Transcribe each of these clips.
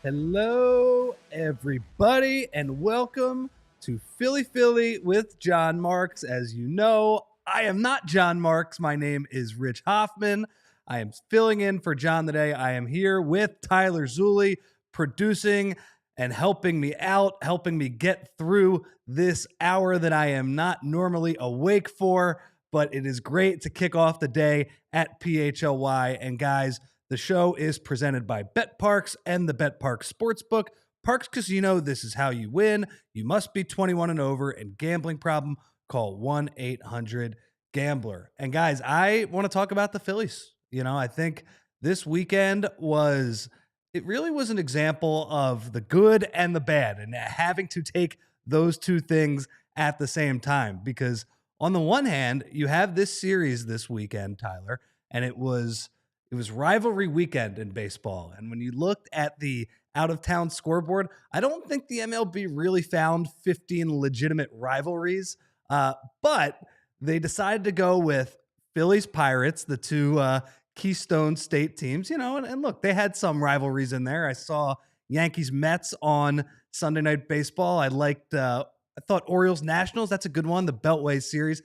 Hello, everybody, and welcome to Philly with John Marks. As you know, I am not John Marks. My name is Rich Hoffman. I am filling in for John today. I am here with Tyler Zulli, producing and helping me out, helping me get through this hour that I am not normally awake for, but it is great to kick off the day at PHLY. And guys, the show is presented by BetParx and the BetParx Sportsbook. Parx Casino, this is how you win. You must be 21 and over, and gambling problem, call 1-800-GAMBLER. And guys, I want to talk about the Phillies. I think this weekend it really was an example of the good and the bad and having to take those two things at the same time. Because on the one hand, you have this series this weekend, Tyler, and it was rivalry weekend in baseball. And when you looked at the out-of-town scoreboard, I don't think the MLB really found 15 legitimate rivalries, but they decided to go with Phillies Pirates, the two Keystone State teams, and look, they had some rivalries in there. I saw Yankees Mets on Sunday Night Baseball. I thought Orioles Nationals, that's a good one, the Beltway series.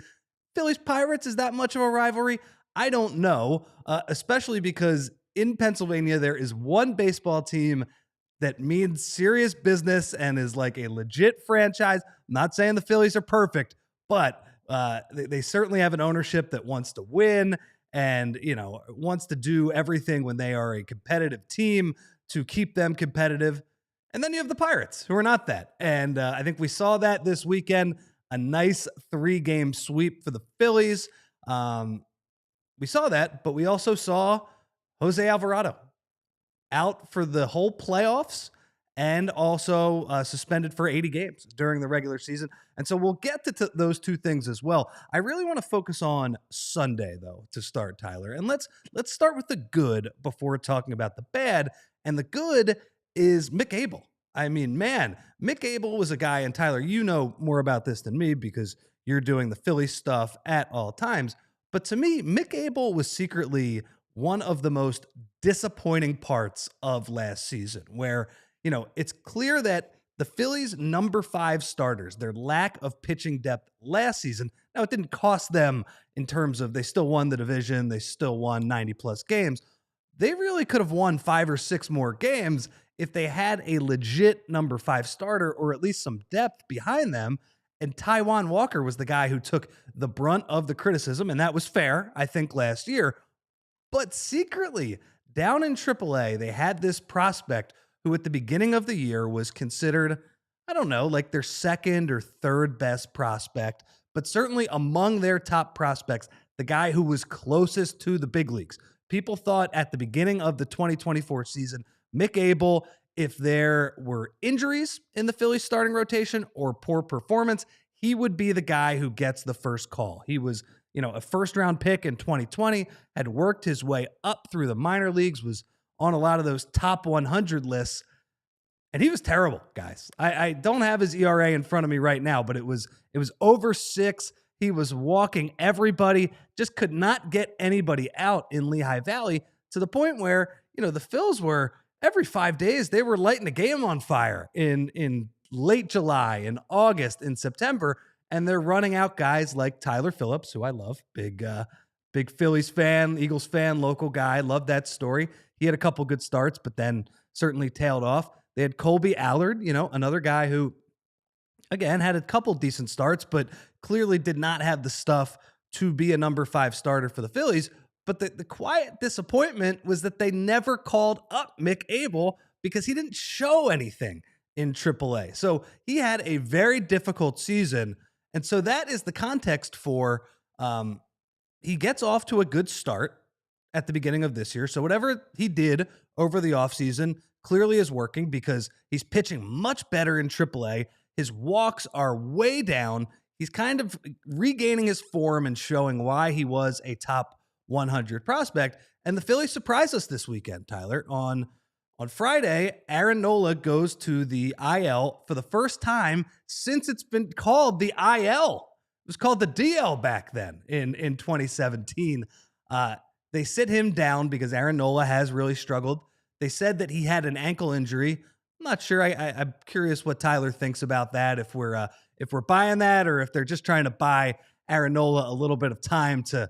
Phillies Pirates, is that much of a rivalry? I don't know, especially because in Pennsylvania, there is one baseball team that means serious business and is like a legit franchise. I'm not saying the Phillies are perfect, but they certainly have an ownership that wants to win and, wants to do everything when they are a competitive team to keep them competitive. And then you have the Pirates, who are not that. And I think we saw that this weekend, a nice 3-game sweep for the Phillies. We saw that, but we also saw Jose Alvarado out for the whole playoffs and also suspended for 80 games during the regular season. And so we'll get to those two things as well. I really want to focus on Sunday, though, to start, Tyler. And let's start with the good before talking about the bad. And the good is Mick Abel. I mean, man, Mick Abel was a guy, and Tyler, you know more about this than me because you're doing the Philly stuff at all times. But to me, Mick Abel was secretly one of the most disappointing parts of last season, where, it's clear that the Phillies' number 5 starters, their lack of pitching depth last season, now it didn't cost them in terms of they still won the division, they still won 90-plus games. They really could have won 5 or 6 more games if they had a legit number 5 starter or at least some depth behind them. And Taijuan Walker was the guy who took the brunt of the criticism, and that was fair, I think, last year. But secretly, down in AAA, they had this prospect who at the beginning of the year was considered, I don't know, like their second or third best prospect, but certainly among their top prospects, the guy who was closest to the big leagues. People thought at the beginning of the 2024 season, Mick Abel, if there were injuries in the Phillies starting rotation or poor performance, he would be the guy who gets the first call. He was, a first-round pick in 2020, had worked his way up through the minor leagues, was on a lot of those top 100 lists, and he was terrible, guys. I don't have his ERA in front of me right now, but it was over 6. He was walking everybody, just could not get anybody out in Lehigh Valley to the point where, the Phils were, every 5 days, they were lighting the game on fire in late July, in August, in September, and they're running out guys like Tyler Phillips, who I love, big Phillies fan, Eagles fan, local guy, love that story. He had a couple good starts, but then certainly tailed off. They had Colby Allard, another guy who, again, had a couple decent starts, but clearly did not have the stuff to be a number 5 starter for the Phillies. But the quiet disappointment was that they never called up Mick Abel because he didn't show anything in AAA. So he had a very difficult season. And so that is the context for he gets off to a good start. at the beginning of this year. So whatever he did over the offseason clearly is working because he's pitching much better in AAA. His walks are way down. He's kind of regaining his form and showing why he was a top 100 prospect. And the Phillies surprised us this weekend, Tyler. On Friday, Aaron Nola goes to the IL for the first time since it's been called the IL. It was called the DL back then in 2017. They sit him down because Aaron Nola has really struggled. They said that he had an ankle injury. I'm not sure. I'm curious what Tyler thinks about that. If we're buying that, or if they're just trying to buy Aaron Nola a little bit of time to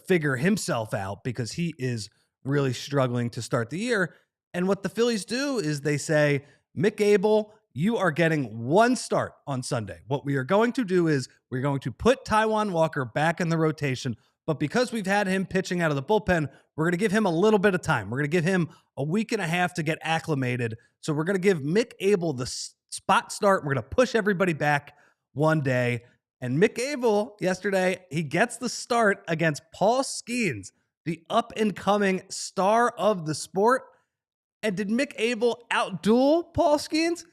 figure himself out, because he is really struggling to start the year. And what the Phillies do is they say, Mick Abel, you are getting one start on Sunday. What we are going to do is we're going to put Taijuan Walker back in the rotation. But because we've had him pitching out of the bullpen, we're going to give him a little bit of time. We're going to give him a week and a half to get acclimated. So we're going to give Mick Abel the spot start. We're going to push everybody back one day. And Mick Abel yesterday, he gets the start against Paul Skenes, the up-and-coming star of the sport. And did Mick Abel outduel Paul Skenes?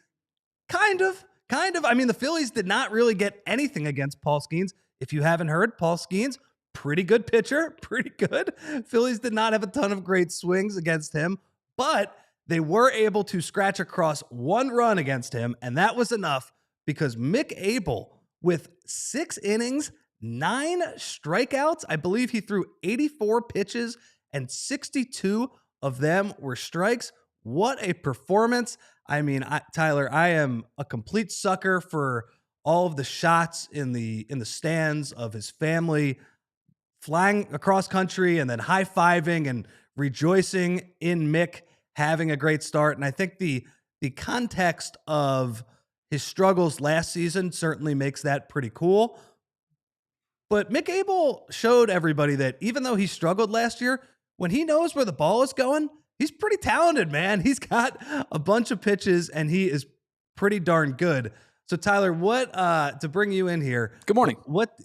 Kind of. I mean, the Phillies did not really get anything against Paul Skenes. If you haven't heard, Paul Skenes, pretty good pitcher, pretty good. Phillies did not have a ton of great swings against him, but they were able to scratch across one run against him, and that was enough because Mick Abel, with 6 innings, 9 strikeouts, I believe he threw 84 pitches, and 62 of them were strikes. What a performance. I mean, Tyler, I am a complete sucker for all of the shots in the stands of his family flying across country and then high-fiving and rejoicing in Mick having a great start. And I think the context of his struggles last season certainly makes that pretty cool. But Mick Abel showed everybody that even though he struggled last year, when he knows where the ball is going, he's pretty talented, man. He's got a bunch of pitches, and he is pretty darn good. So, Tyler, what to bring you in here? Good morning.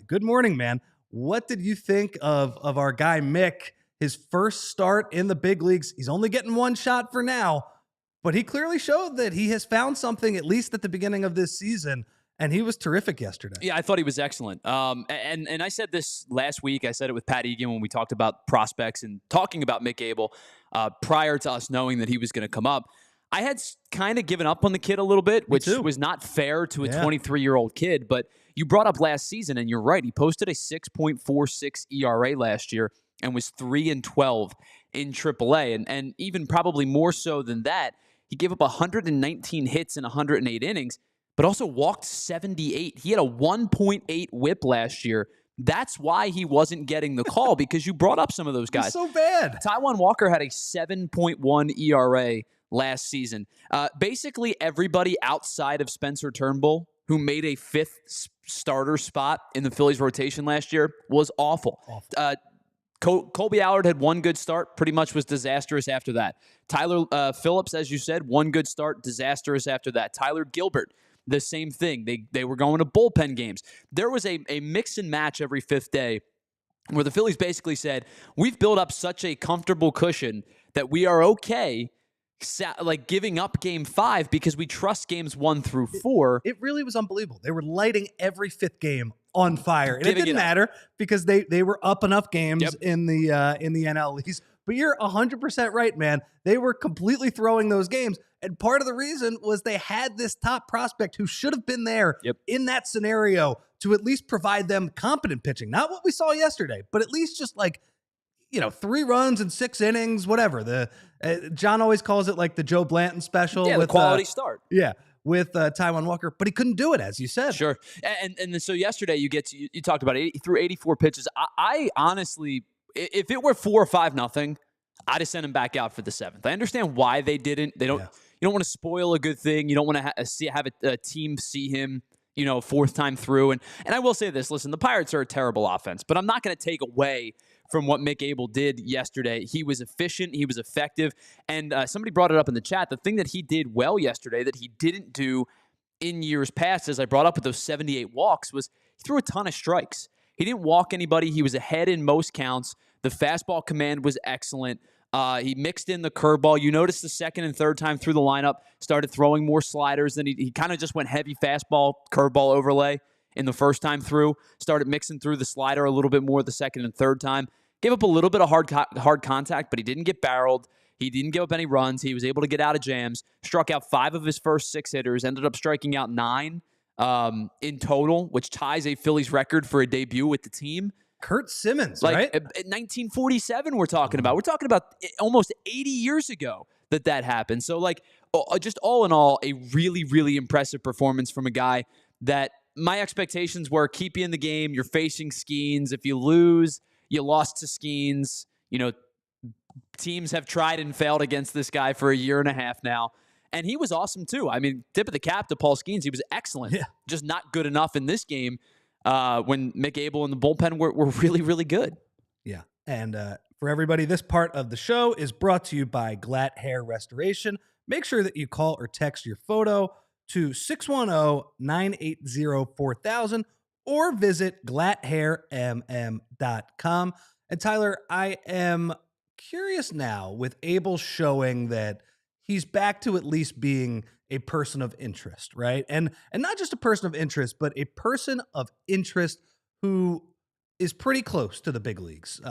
Good morning, man. What did you think of our guy Mick? His first start in the big leagues. He's only getting one shot for now, but he clearly showed that he has found something, at least at the beginning of this season, and he was terrific yesterday. Yeah, I thought he was excellent. And I said this last week. I said it with Pat Egan when we talked about prospects and talking about Mick Abel prior to us knowing that he was going to come up. I had kind of given up on the kid a little bit, which was not fair to a 23-year-old kid. But you brought up last season, and you're right. He posted a 6.46 ERA last year and was 3-12 in AAA. And even probably more so than that, he gave up 119 hits in 108 innings, but also walked 78. He had a 1.8 whip last year. That's why he wasn't getting the call, because you brought up some of those guys. He's so bad. Taijuan Walker had a 7.1 ERA last season. Basically, everybody outside of Spencer Turnbull who made a 5th starter spot in the Phillies rotation last year was awful. Colby Allard had one good start, pretty much was disastrous after that. Tyler Phillips, as you said, one good start, disastrous after that. Tyler Gilbert, the same thing. They were going to bullpen games. There was a mix and match every 5th day where the Phillies basically said, we've built up such a comfortable cushion that we are okay like giving up game 5 because we trust games 1 through 4. It really was unbelievable. They were lighting every 5th game on fire. And it didn't matter because they were up enough games in the NL East. But you're 100% right, man. They were completely throwing those games. And part of the reason was they had this top prospect who should have been there in that scenario to at least provide them competent pitching. Not what we saw yesterday, but at least just 3 runs and 6 innings, whatever. John always calls it like the Joe Blanton special. Yeah, with the quality start. Yeah, with Taijuan Walker, but he couldn't do it, as you said. Sure. And so yesterday you talked about it. He threw 84 pitches. I honestly, if it were 4 or 5-0, I'd have sent him back out for the 7th. I understand why they didn't. They don't. Yeah. You don't want to spoil a good thing. You don't want to have a team see him, 4th time through. And I will say this. Listen, the Pirates are a terrible offense, but I'm not going to take away from what Mick Abel did yesterday. He was efficient. He was effective. And somebody brought it up in the chat. The thing that he did well yesterday that he didn't do in years past, as I brought up with those 78 walks, was he threw a ton of strikes. He didn't walk anybody. He was ahead in most counts. The fastball command was excellent. He mixed in the curveball. You noticed the second and third time through the lineup, started throwing more sliders. Then he kind of just went heavy fastball, curveball overlay in the first time through. Started mixing through the slider a little bit more the second and third time. Gave up a little bit of hard contact, but he didn't get barreled. He didn't give up any runs. He was able to get out of jams. Struck out 5 of his first 6 hitters. Ended up striking out 9 in total, which ties a Phillies record for a debut with the team. Kurt Simmons, like, right? 1947 we're talking about. We're talking about almost 80 years ago that happened. So, like, just all in all, a really, really impressive performance from a guy that my expectations were keep you in the game. You're facing Skenes. If you lose, you lost to Skenes. You know, teams have tried and failed against this guy for a year and a half now. And he was awesome, too. I mean, tip of the cap to Paul Skenes. He was excellent. Yeah. Just not good enough in this game when Mick Abel and the bullpen were really, really good. Yeah. And for everybody, this part of the show is brought to you by GLAT Hair Restoration. Make sure that you call or text your photo to 610-980-4000 or visit glathairmm.com. And Tyler, I am curious now with Abel showing that he's back to at least being a person of interest, right? And not just a person of interest, but a person of interest who is pretty close to the big leagues.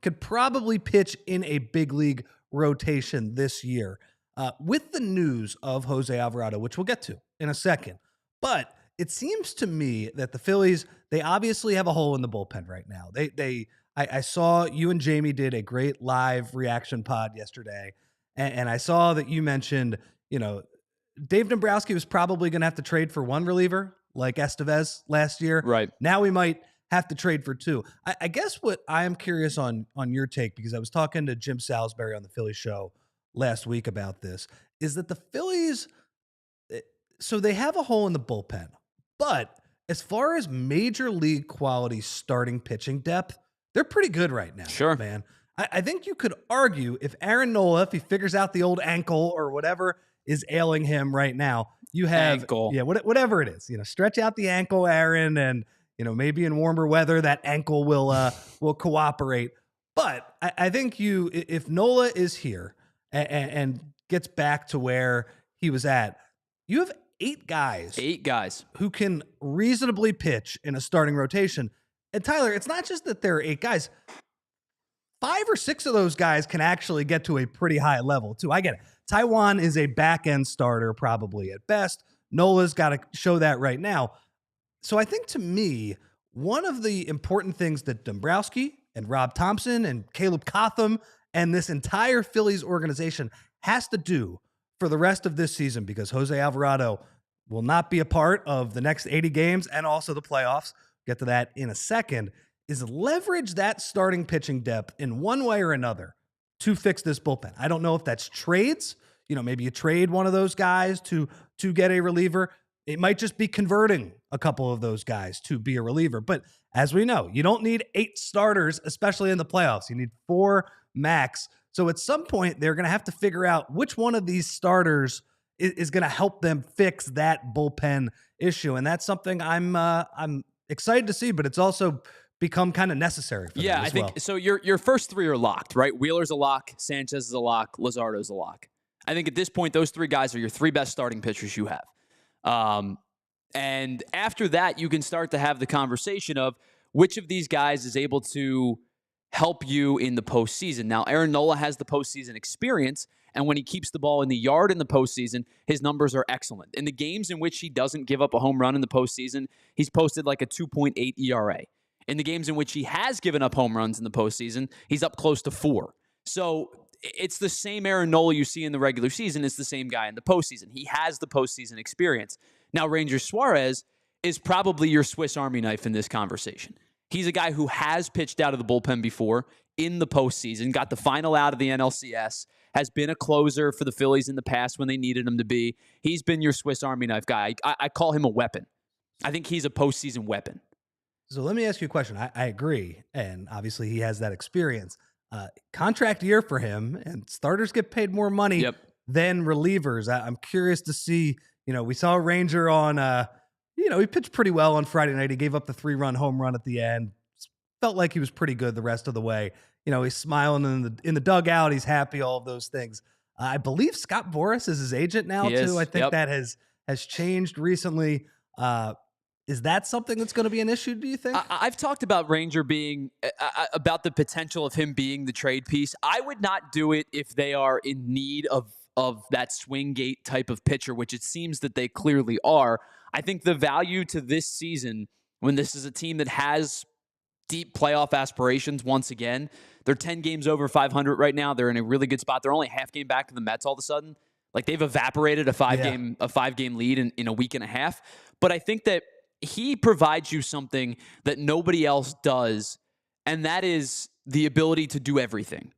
Could probably pitch in a big league rotation this year. With the news of Jose Alvarado, which we'll get to in a second. But it seems to me that the Phillies, they obviously have a hole in the bullpen right now. I saw you and Jamie did a great live reaction pod yesterday, and I saw that you mentioned, Dave Dombrowski was probably going to have to trade for one reliever like Estevez last year. Right. Now we might have to trade for 2. I guess what I am curious on your take, because I was talking to Jim Salisbury on the Philly show last week about this, is that the Phillies, so they have a hole in the bullpen, but as far as major league quality starting pitching depth, they're pretty good right now. Sure, man. I think you could argue if Aaron Nola, if he figures out the old ankle or whatever is ailing him right now, you have ankle. Yeah, whatever it is, stretch out the ankle, Aaron, and maybe in warmer weather that ankle will cooperate. But I think if Nola is here and gets back to where he was at, you have 8 guys who can reasonably pitch in a starting rotation. And Tyler, it's not just that there are 8 guys. 5 or 6 of those guys can actually get to a pretty high level too. I get it. Taiwan is a back-end starter probably at best. Nola's got to show that right now. So I think to me, one of the important things that Dombrowski and Rob Thompson and Caleb Cotham and this entire Phillies organization has to do for the rest of this season, because Jose Alvarado will not be a part of the next 80 games and also the playoffs, get to that in a second, is leverage that starting pitching depth in one way or another to fix this bullpen. I don't know if that's trades. Maybe you trade one of those guys to get a reliever. It might just be converting a couple of those guys to be a reliever. But as we know, you don't need 8 starters, especially in the playoffs. You need 4 max. So at some point, they're going to have to figure out which one of these starters is going to help them fix that bullpen issue. And that's something I'm excited to see, but it's also become kind of necessary for them as well. So your first 3 are locked, right? Wheeler's a lock, Sanchez is a lock, Luzardo's a lock. I think at this point, those 3 guys are your 3 best starting pitchers you have. And after that, you can start to have the conversation of which of these guys is able to help you in the postseason. Now, Aaron Nola has the postseason experience, and when he keeps the ball in the yard in the postseason, his numbers are excellent. In the games in which he doesn't give up a home run in the postseason, he's posted like a 2.8 ERA. In the games in which he has given up home runs in the postseason, he's up close to 4. So it's the same Aaron Nola you see in the regular season. It's the same guy in the postseason. He has the postseason experience. Now, Ranger Suarez is probably your Swiss Army knife in this conversation. He's a guy who has pitched out of the bullpen before in the postseason, got the final out of the NLCS, has been a closer for the Phillies in the past when they needed him to be. He's been your Swiss Army knife guy. I call him a weapon. I think he's a postseason weapon. So let me ask you a question. I agree, and obviously he has that experience. Contract year for him, and starters get paid more money than relievers. I'm curious to see, we saw Ranger on, he pitched pretty well on Friday night. He gave up the 3-run home run at the end. felt like he was pretty good the rest of the way. You know, he's smiling in the dugout. He's happy, all of those things. I believe Scott Boras is his agent now, He too. is. I think Yep. that has changed recently. Is that something that's going to be an issue, do you think? I've talked about Ranger being about the potential of him being the trade piece. I would not do it if they are in need of that swing gate type of pitcher, which it seems that they clearly are. I think the value to this season, when this is a team that has deep playoff aspirations once again, they're 10 games over 500 right now. They're in a really good spot. They're only half game back to the Mets all of a sudden. Like they've evaporated a five game lead in a week and a half. But I think that he provides you something that nobody else does, and that is the ability to do everything,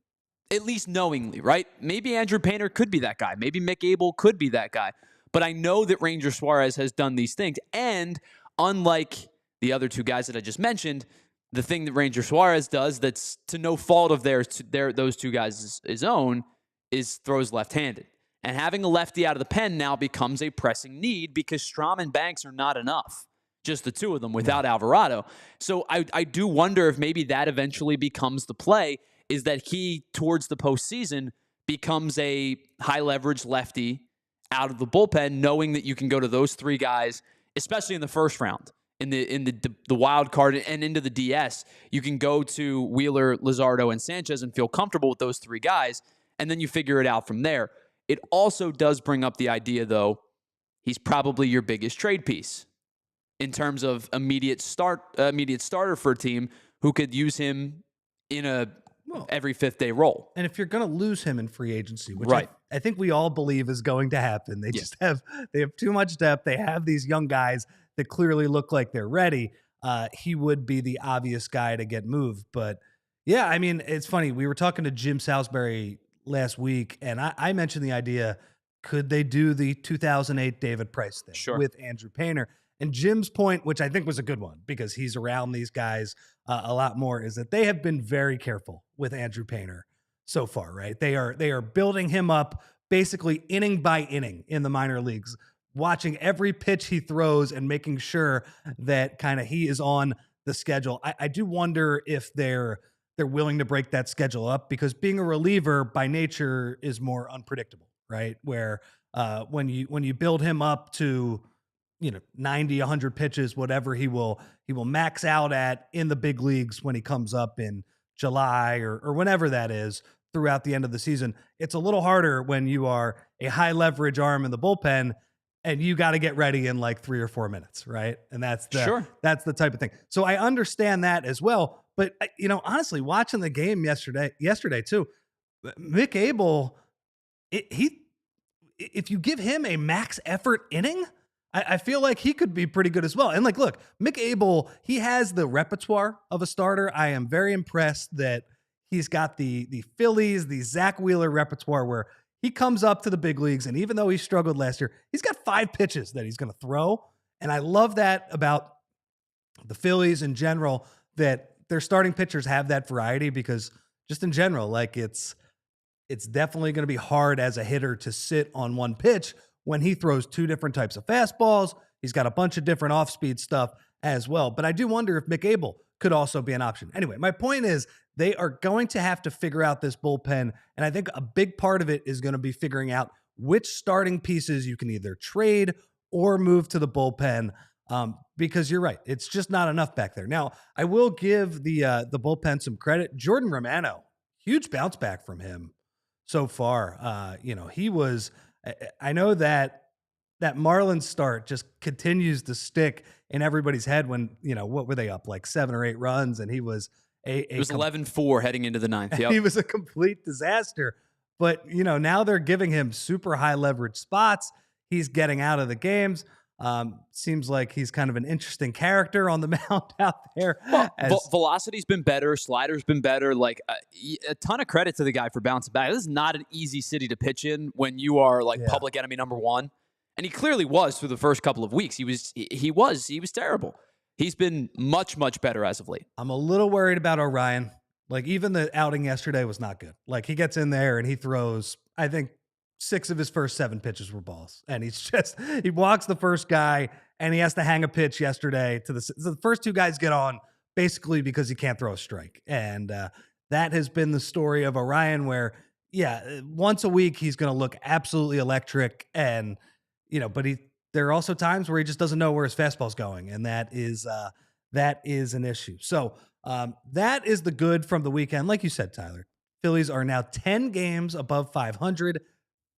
at least knowingly, right? Maybe Andrew Painter could be that guy. Maybe Mick Abel could be that guy. But I know that Ranger Suarez has done these things. And unlike the other two guys that I just mentioned, the thing that Ranger Suarez does that's to no fault of those two guys' own is throws left-handed. And having a lefty out of the pen now becomes a pressing need because Strahm and Banks are not enough. Just the two of them without Alvarado. So I do wonder if maybe that eventually becomes the play, is that he, towards the postseason, becomes a high-leverage lefty out of the bullpen, knowing that you can go to those three guys, especially in the first round, in the wild card and into the DS. You can go to Wheeler, Luzardo, and Sanchez and feel comfortable with those three guys, and then you figure it out from there. It also does bring up the idea, though, he's probably your biggest trade piece in terms of immediate starter for a team who could use him in every fifth day role. And if you're going to lose him in free agency, which Right. I think we all believe is going to happen, they just have too much depth. They have these young guys that clearly look like they're ready. He would be the obvious guy to get moved. But yeah, I mean, it's funny. We were talking to Jim Salisbury last week, and I mentioned the idea, could they do the 2008 David Price thing with Andrew Painter? And Jim's point, which I think was a good one because he's around these guys a lot more, is that they have been very careful with Andrew Painter so far, right? They are building him up basically inning by inning in the minor leagues, watching every pitch he throws and making sure that kind of he is on the schedule. I do wonder if they're willing to break that schedule up, because being a reliever by nature is more unpredictable, right? Where when you build him up to 90, 100 pitches, whatever he will max out at in the big leagues when he comes up in July or whenever that is throughout the end of the season. It's a little harder when you are a high leverage arm in the bullpen and you got to get ready in like 3 or 4 minutes, right? And that's the type of thing. So I understand that as well. But honestly, watching the game yesterday too, Mick Abel, if you give him a max effort inning, I feel like he could be pretty good as well. And look, Mick Abel, he has the repertoire of a starter. I am very impressed that he's got the Phillies, the Zach Wheeler repertoire, where he comes up to the big leagues, and even though he struggled last year, he's got 5 pitches that he's going to throw. And I love that about the Phillies in general, that their starting pitchers have that variety, because just in general, like it's definitely going to be hard as a hitter to sit on one pitch when he throws 2 different types of fastballs. He's got a bunch of different off-speed stuff as well. But I do wonder if Mick Abel could also be an option. Anyway, my point is they are going to have to figure out this bullpen. And I think a big part of it is going to be figuring out which starting pieces you can either trade or move to the bullpen, because you're right. It's just not enough back there. Now, I will give the bullpen some credit. Jordan Romano, huge bounce back from him so far. He was... I know that Marlins start just continues to stick in everybody's head when, what were they up, like 7 or 8 runs? And he was it was 11-4 heading into the 9th. Yep. He was a complete disaster. But, now they're giving him super high leverage spots. He's getting out of the games. Seems like he's kind of an interesting character on the mound out there. Well, velocity's been better. Slider's been better. Like a ton of credit to the guy for bouncing back. This is not an easy city to pitch in when you are like public enemy number 1. And he clearly was through the first couple of weeks. He was terrible. He's been much, much better as of late. I'm a little worried about Orion. Like, even the outing yesterday was not good. Like, he gets in there and he throws, I think, 6 of his first 7 pitches were balls. And he walks the first guy and he has to hang a pitch yesterday to the first 2 guys get on basically because he can't throw a strike. And that has been the story of Orion, where, once a week he's going to look absolutely electric. And, but there are also times where he just doesn't know where his fastball's going. And that is an issue. So that is the good from the weekend. Like you said, Tyler, Phillies are now 10 games above 500,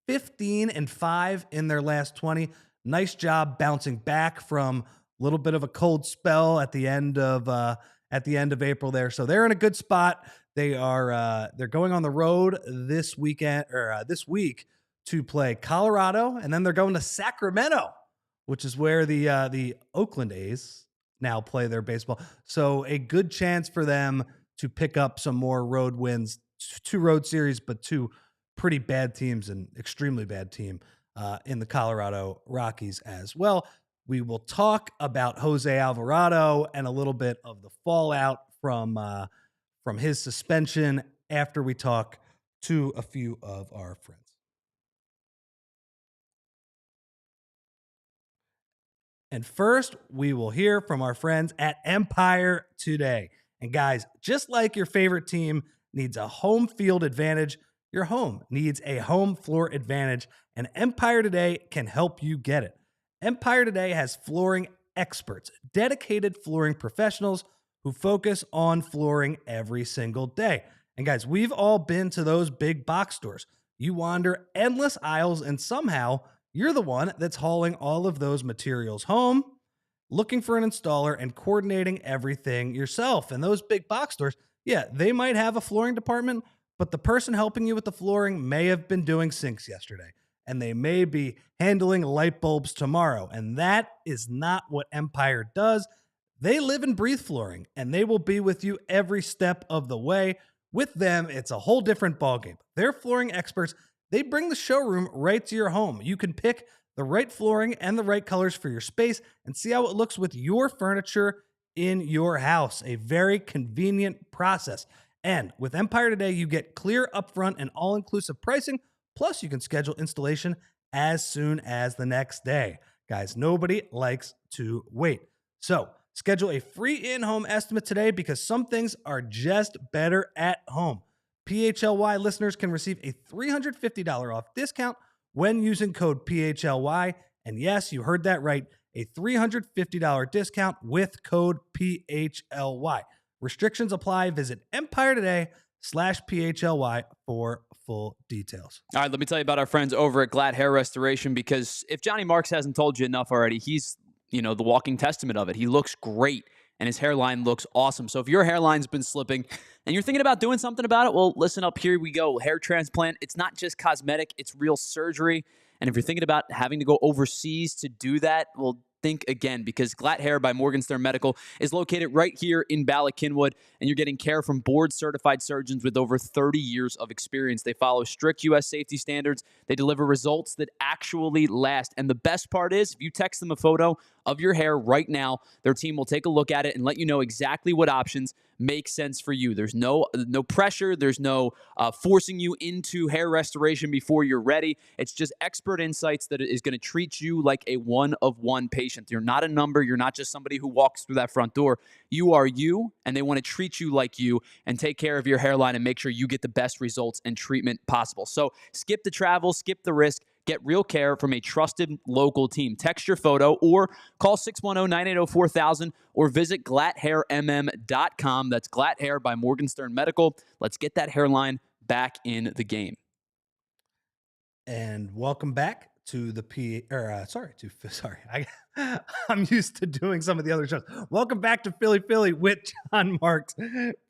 15-5 in their last 20. Nice job bouncing back from a little bit of a cold spell at the end of April there. So they're in a good spot. They're going on the road this weekend or this week to play Colorado, and then they're going to Sacramento, which is where the Oakland A's now play their baseball. So a good chance for them to pick up some more road wins, 2 road series, but 2 pretty bad teams, an extremely bad team in the Colorado Rockies as well. We will talk about Jose Alvarado and a little bit of the fallout from his suspension after we talk to a few of our friends. And first, we will hear from our friends at Empire Today. And guys, just like your favorite team needs a home field advantage, your home needs a home floor advantage, and Empire Today can help you get it. Empire Today has flooring experts, dedicated flooring professionals who focus on flooring every single day. And guys, we've all been to those big box stores. You wander endless aisles, and somehow you're the one that's hauling all of those materials home, looking for an installer and coordinating everything yourself. And those big box stores, they might have a flooring department, but the person helping you with the flooring may have been doing sinks yesterday, and they may be handling light bulbs tomorrow. And that is not what Empire does. They live and breathe flooring, and they will be with you every step of the way. With them, it's a whole different ballgame. They're flooring experts. They bring the showroom right to your home. You can pick the right flooring and the right colors for your space and see how it looks with your furniture in your house. A very convenient process. And with Empire Today, you get clear upfront and all-inclusive pricing, plus you can schedule installation as soon as the next day. Guys, nobody likes to wait. So schedule a free in-home estimate today, because some things are just better at home. PHLY listeners can receive a $350 off discount when using code PHLY. And yes, you heard that right, a $350 discount with code PHLY. Restrictions apply. Visit Empire Today/PHLY for full details. All right, let me tell you about our friends over at GLAT Hair Restoration, because if Johnny Marks hasn't told you enough already, he's the walking testament of it. He looks great, and his hairline looks awesome. So if your hairline's been slipping and you're thinking about doing something about it, well, listen up. Here we go. Hair transplant. It's not just cosmetic. It's real surgery. And if you're thinking about having to go overseas to do that, well, think again, because GLAT Hair by Morganstern Medical is located right here in Bala-Cynwyd, and you're getting care from board-certified surgeons with over 30 years of experience. They follow strict U.S. safety standards. They deliver results that actually last. And the best part is, if you text them a photo of your hair right now, their team will take a look at it and let you know exactly what options make sense for you. There's no pressure. There's no forcing you into hair restoration before you're ready. It's just expert insights that is going to treat you like a one-of-one patient. You're not a number. You're not just somebody who walks through that front door. You are you, and they want to treat you like you and take care of your hairline and make sure you get the best results and treatment possible. So skip the travel, skip the risk. Get real care from a trusted local team. Text your photo or call 610-980-4000 or visit GLATHairMM.com. That's GLAT Hair by Morganstern Medical. Let's get that hairline back in the game. And welcome back to I'm used to doing some of the other shows. Welcome back to Philly with John Marks,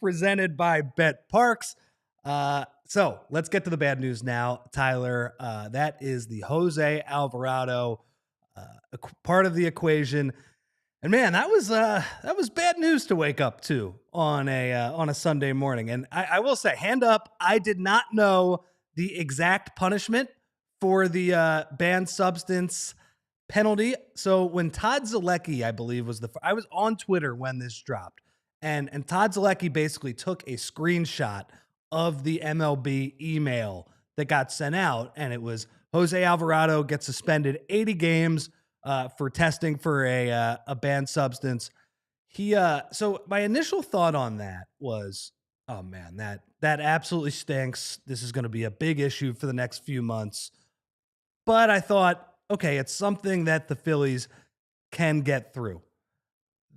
presented by BetParx. So let's get to the bad news now, Tyler. That is the Jose Alvarado part of the equation. And man, that was bad news to wake up to on a Sunday morning. And I will say, hand up, I did not know the exact punishment for the banned substance penalty. So when Todd Zolecki, I believe, I was on Twitter when this dropped, and Todd Zolecki basically took a screenshot of the MLB email that got sent out, and it was Jose Alvarado gets suspended 80 games for testing for a banned substance. So my initial thought on that was, oh man, that absolutely stinks. This is going to be a big issue for the next few months. But I thought, okay, it's something that the Phillies can get through.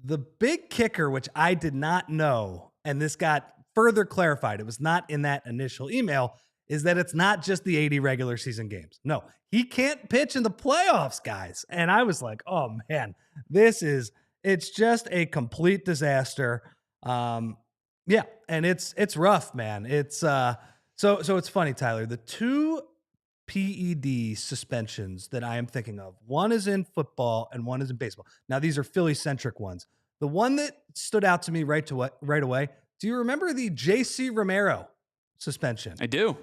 The big kicker, which I did not know, and this got further clarified, it was not in that initial email, is that it's not just the 80 regular season games. No, he can't pitch in the playoffs, guys. And I was like, oh man, it's just a complete disaster. Yeah, and it's rough, man. So it's funny, Tyler. The two PED suspensions that I am thinking of. One is in football and one is in baseball. Now these are Philly centric ones. The one that stood out to me right away. Do you remember the JC Romero suspension? I do.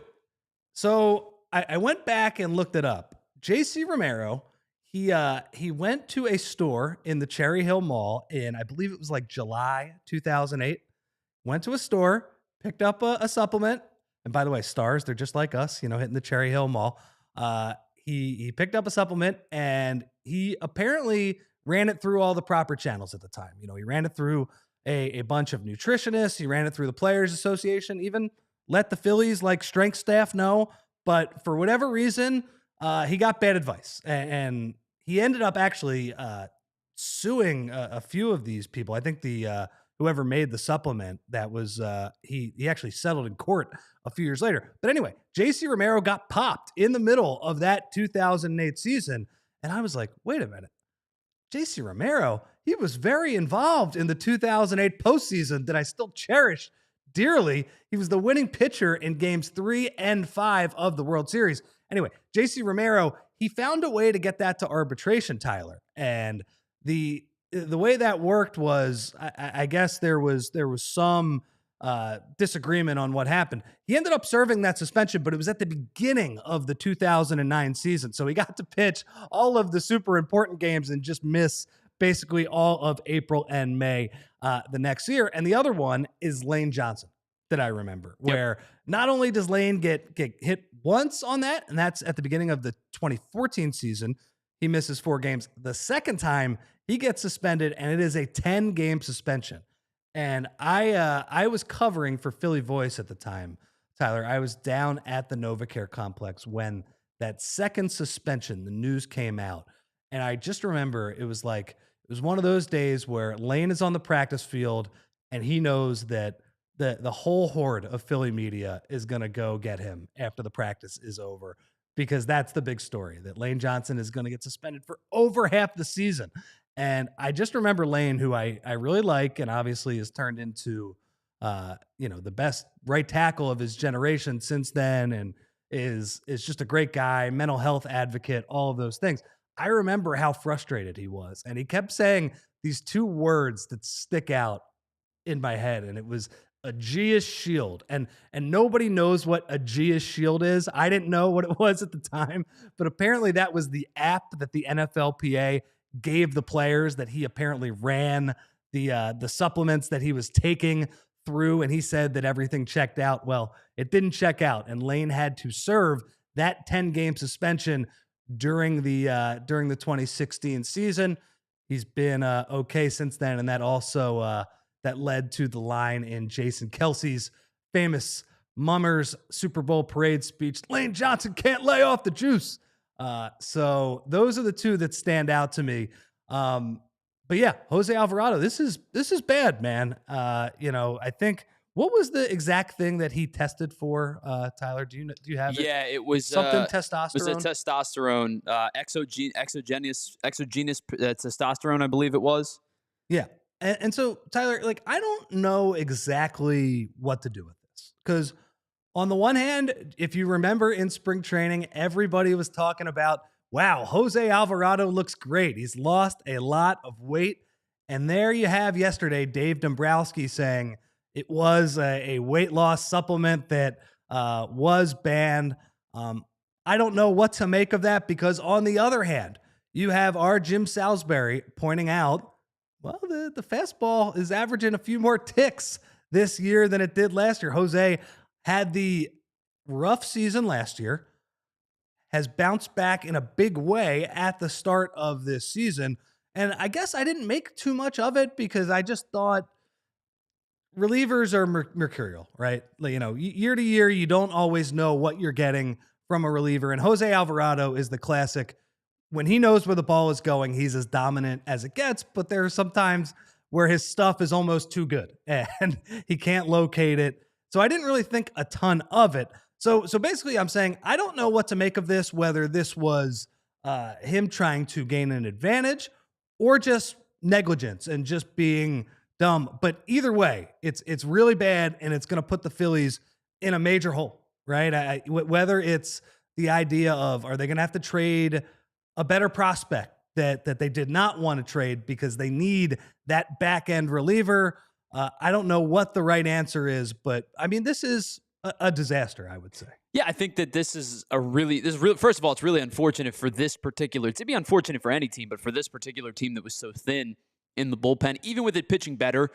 So I went back and looked it up. JC Romero, he went to a store in the Cherry Hill Mall in, I believe it was like July 2008. Went to a store, picked up a supplement. And by the way, stars, they're just like us, hitting the Cherry Hill Mall. He picked up a supplement and he apparently ran it through all the proper channels at the time. He ran it through a bunch of nutritionists. He ran it through the Players Association, even let the Phillies strength staff know. But for whatever reason, he got bad advice. And he ended up actually suing a few of these people. I think whoever made the supplement, that was he actually settled in court a few years later. But anyway, JC Romero got popped in the middle of that 2008 season. And I was like, wait a minute. JC Romero, he was very involved in the 2008 postseason that I still cherish dearly. He was the winning pitcher in games 3 and 5 of the World Series. Anyway, JC Romero, he found a way to get that to arbitration, Tyler. And the way that worked was, I guess there was some disagreement on what happened. He ended up serving that suspension, but it was at the beginning of the 2009 season. So he got to pitch all of the super important games and just miss basically all of April and May the next year. And the other one is Lane Johnson that I remember, where not only does Lane get hit once on that, and that's at the beginning of the 2014 season, he misses 4 games. The second time he gets suspended, and it is a 10-game suspension. And I was covering for Philly Voice at the time, Tyler. I was down at the NovaCare complex when that second suspension, the news came out. And I just remember it was one of those days where Lane is on the practice field and he knows that the whole horde of Philly media is going to go get him after the practice is over, because that's the big story, that Lane Johnson is going to get suspended for over half the season. And I just remember Lane, who I really like, and obviously has turned into, the best right tackle of his generation since then, and is just a great guy, mental health advocate, all of those things. I remember how frustrated he was, and he kept saying these 2 words that stick out in my head, and it was Aegeus Shield. And nobody knows what Aegeus Shield is. I didn't know what it was at the time, but apparently that was the app that the NFLPA gave the players that he apparently ran the supplements that he was taking through, and he said that everything checked out. Well, it didn't check out, and Lane had to serve that 10-game suspension during the 2016 season. He's been okay since then, and that also that led to the line in Jason Kelsey's famous Mummers Super Bowl parade speech: "Lane Johnson can't lay off the juice." So those are the 2 that stand out to me. But yeah, Jose Alvarado, this is bad, man. I think, what was the exact thing that he tested for, Tyler? Do you have it? Yeah, it was something It testosterone. was a testosterone, exogenous testosterone, I believe it was. Yeah. And so, Tyler, I don't know exactly what to do with this, because on the one hand, if you remember in spring training, everybody was talking about, wow, Jose Alvarado looks great. He's lost a lot of weight. And there you have yesterday, Dave Dombrowski saying it was a weight loss supplement that was banned. I don't know what to make of that, because on the other hand, you have our Jim Salisbury pointing out, well, the fastball is averaging a few more ticks this year than it did last year. Jose had the rough season last year, has bounced back in a big way at the start of this season, And I guess I didn't make too much of it because I just thought relievers are mercurial, right? Like, year to year, you don't always know what you're getting from a reliever. And Jose Alvarado is the classic. When he knows where the ball is going, he's as dominant as it gets. But there are some times where his stuff is almost too good and he can't locate it. So I didn't really think a ton of it. So basically, I'm saying I don't know what to make of this, whether this was him trying to gain an advantage or just negligence and just being dumb. But either way, it's really bad, and it's going to put the Phillies in a major hole, right? Whether it's the idea of, are they going to have to trade a better prospect that they did not want to trade because they need that back end reliever? I don't know what the right answer is, but I mean, this is a disaster, I would say. Yeah, I think that this is really, first of all, it's really unfortunate for this particular, it'd be unfortunate for any team, but for this particular team that was so thin in the bullpen, even with it pitching better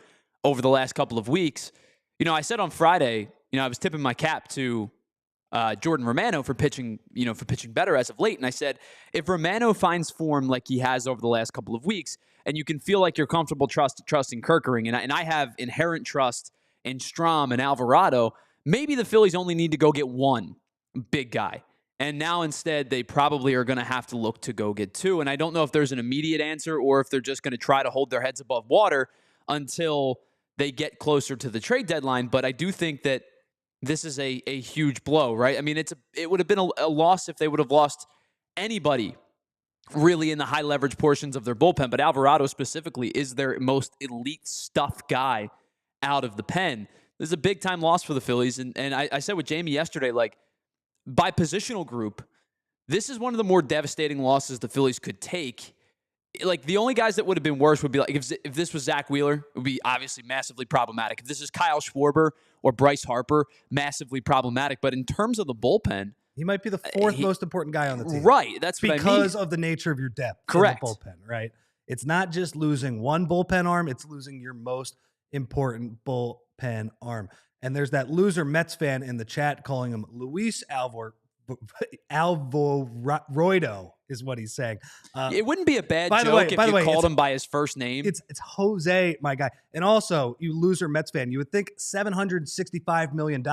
over the last couple of weeks. I said on Friday, I was tipping my cap to Jordan Romano for pitching better as of late. And I said, if Romano finds form like he has over the last couple of weeks, and you can feel like you're comfortable trusting Kerkering, and I have inherent trust in Strom and Alvarado, maybe the Phillies only need to go get one big guy. And now instead, they probably are going to have to look to go get two. And I don't know if there's an immediate answer or if they're just going to try to hold their heads above water until they get closer to the trade deadline. But I do think that this is a huge blow, right? I mean, it would have been a loss if they would have lost anybody really in the high leverage portions of their bullpen. But Alvarado specifically is their most elite stuff guy out of the pen. This is a big time loss for the Phillies. And I said with Jamie yesterday, like, by positional group, this is one of the more devastating losses the Phillies could take. Like, the only guys that would have been worse would be like, if this was Zach Wheeler, it would be obviously massively problematic. If this is Kyle Schwarber or Bryce Harper, massively problematic. But in terms of the bullpen, he might be the fourth most important guy on the team. Right. That's what I mean. Because of the nature of your depth. Correct. In the bullpen, right? It's not just losing one bullpen arm, it's losing your most important bullpen arm. And there's that loser Mets fan in the chat calling him Luis Alvarado is what he's saying. It wouldn't be a bad joke if you called him by his first name. It's Jose, my guy. And also, you loser Mets fan, you would think $765 million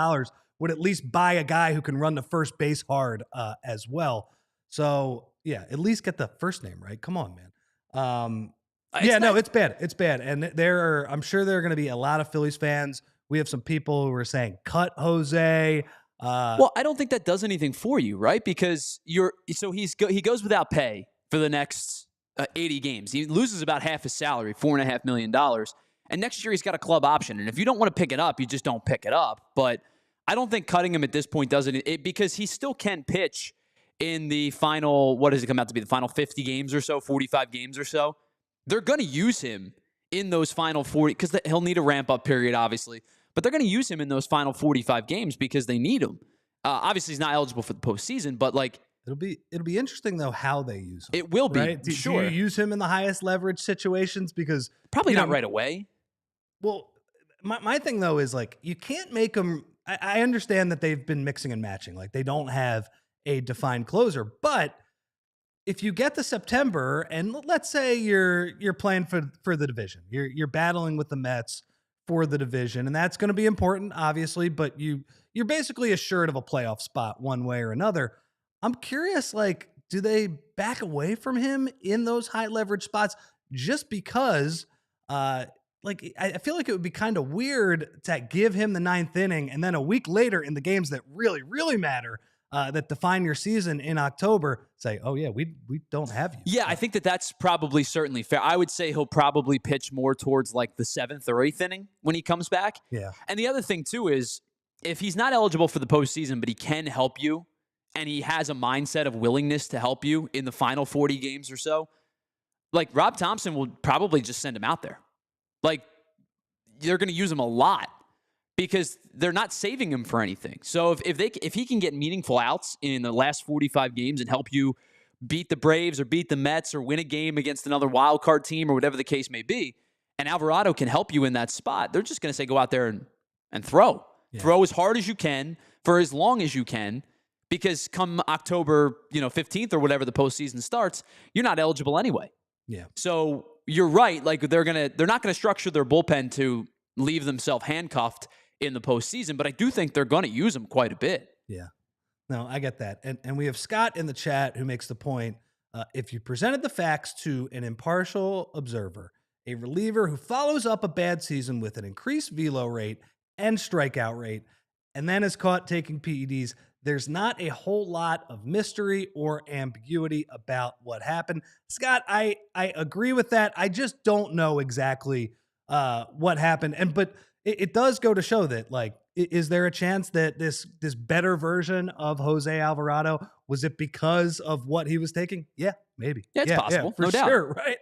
would at least buy a guy who can run the first base hard as well. So, yeah, at least get the first name right. Come on, man. It's bad. It's bad. And I'm sure there are going to be a lot of Phillies fans. We have some people who are saying, cut Jose. Well, I don't think that does anything for you, right? Because he goes without pay for the next 80 games. He loses about half his salary, $4.5 million. And next year he's got a club option. And if you don't want to pick it up, you just don't pick it up. But I don't think cutting him at this point does it because he still can pitch in the final, what does it come out to be, the final 50 games or so, 45 games or so. They're going to use him in those final 40 because he'll need a ramp-up period, obviously. But they're going to use him in those final 45 games because they need him. Obviously, he's not eligible for the postseason, but like it'll be interesting though how they use him. It will be, right? Do you use him in the highest leverage situations? Because probably not right away. Well, my thing though is like you can't make him. I understand that they've been mixing and matching, like they don't have a defined closer, but if you get to September and let's say you're playing for the division, you're battling with the Mets for the division, and that's going to be important, obviously, but you're basically assured of a playoff spot one way or another. I'm curious, like, do they back away from him in those high leverage spots just because, I feel like it would be kind of weird to give him the ninth inning and then a week later in the games that really, really matter, that define your season in October, say, oh yeah, we don't have you. Yeah, I think that's probably certainly fair. I would say he'll probably pitch more towards like the 7th or 8th inning when he comes back. Yeah. And the other thing too is if he's not eligible for the postseason, but he can help you and he has a mindset of willingness to help you in the final 40 games or so, like Rob Thompson will probably just send him out there. Like they're going to use him a lot, because they're not saving him for anything. So if he can get meaningful outs in the last 45 games and help you beat the Braves or beat the Mets or win a game against another wild card team or whatever the case may be, and Alvarado can help you in that spot, they're just going to say go out there and throw. Yeah. Throw as hard as you can for as long as you can, because come October 15th or whatever the postseason starts, you're not eligible anyway. Yeah. So you're right. Like they're not gonna structure their bullpen to leave themselves handcuffed in the postseason, but I do think they're gonna use them quite a bit. Yeah. No, I get that. And we have Scott in the chat who makes the point, if you presented the facts to an impartial observer, a reliever who follows up a bad season with an increased velo rate and strikeout rate, and then is caught taking PEDs, there's not a whole lot of mystery or ambiguity about what happened. Scott, I agree with that. I just don't know exactly what happened. But it does go to show that, like, is there a chance that this better version of Jose Alvarado, was it because of what he was taking? Yeah, maybe. Yeah, it's possible, for no doubt. sure, right?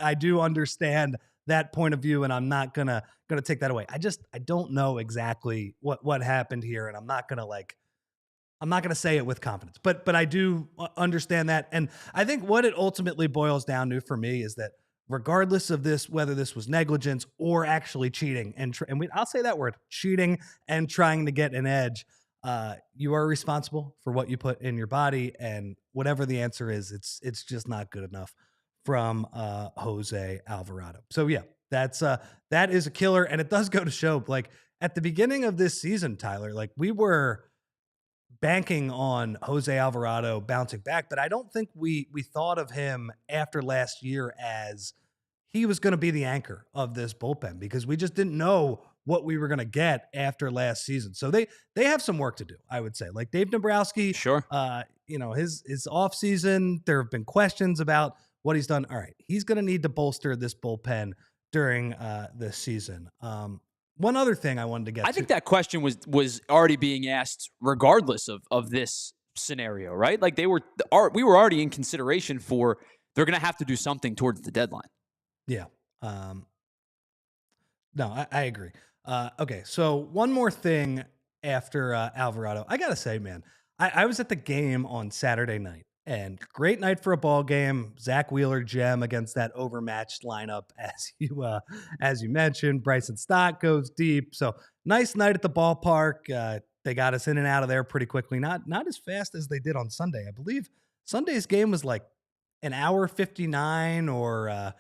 I do understand that point of view, and I'm not gonna take that away. I don't know exactly what happened here, and I'm not gonna say it with confidence, but I do understand that, and I think what it ultimately boils down to for me is that regardless of this, whether this was negligence or actually cheating, I'll say that word, cheating and trying to get an edge, you are responsible for what you put in your body, and whatever the answer is, it's just not good enough from Jose Alvarado. So yeah, that is a killer, and it does go to show, like at the beginning of this season, Tyler, like we were banking on Jose Alvarado bouncing back, but I don't think we thought of him after last year as he was going to be the anchor of this bullpen, because we just didn't know what we were going to get after last season. So they have some work to do, I would say. Like Dave Dombrowski, Sure. His off season, there have been questions about what he's done. All right, he's going to need to bolster this bullpen during this season. One other thing I wanted to get to. I think that question was already being asked regardless of this scenario, right? Like we were already in consideration for they're going to have to do something towards the deadline. Yeah. No, I agree. Okay, so one more thing after Alvarado. I got to say, man, I was at the game on Saturday night, and great night for a ball game. Zach Wheeler gem against that overmatched lineup, as you mentioned. Bryson Stott goes deep. So nice night at the ballpark. They got us in and out of there pretty quickly. Not as fast as they did on Sunday. I believe Sunday's game was like an hour 59 or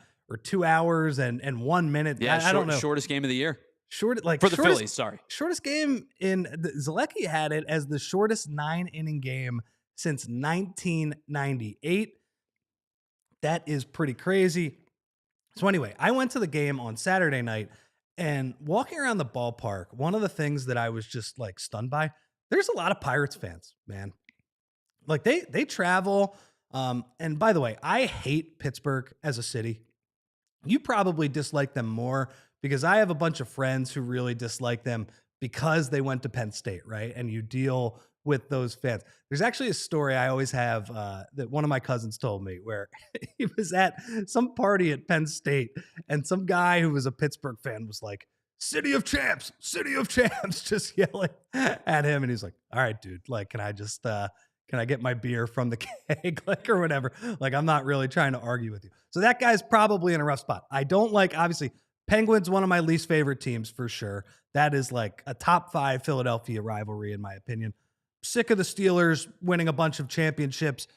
2 hours and 1 minute. Yeah, I don't know. Shortest game of the year. For the Phillies, sorry. Shortest game Zalecky had it as the shortest 9-inning game since 1998. That is pretty crazy. So anyway, I went to the game on Saturday night, and walking around the ballpark, one of the things that I was just like stunned by, there's a lot of Pirates fans, man. Like they travel. And by the way, I hate Pittsburgh as a city. You probably dislike them more, because I have a bunch of friends who really dislike them because they went to Penn State, right? And you deal with those fans. There's actually a story I always have that one of my cousins told me, where he was at some party at Penn State, and some guy who was a Pittsburgh fan was like, City of Champs, just yelling at him. And he's like, all right, dude, like, can I get my beer from the keg, like, or whatever? Like, I'm not really trying to argue with you. So that guy's probably in a rough spot. I don't like, obviously, Penguins, one of my least favorite teams for sure. That is like a top 5 Philadelphia rivalry, in my opinion. Sick of the Steelers winning a bunch of championships,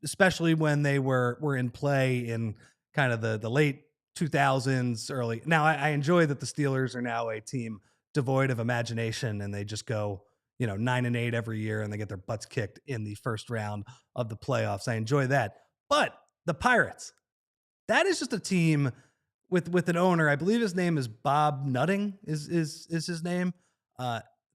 especially when they were in play in kind of the late 2000s, early. Now, I enjoy that the Steelers are now a team devoid of imagination, and they just go 9-8 every year, and they get their butts kicked in the first round of the playoffs. I enjoy that. But the Pirates, that is just a team with an owner. I believe his name is Bob Nutting is his name.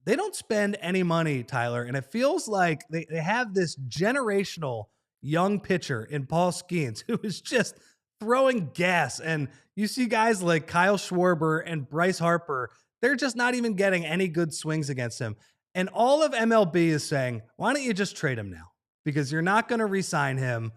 They don't spend any money, Tyler, and it feels like they have this generational young pitcher in Paul Skenes who is just throwing gas. And you see guys like Kyle Schwarber and Bryce Harper, they're just not even getting any good swings against him. And all of MLB is saying, why don't you just trade him now? Because you're not going to re-sign him.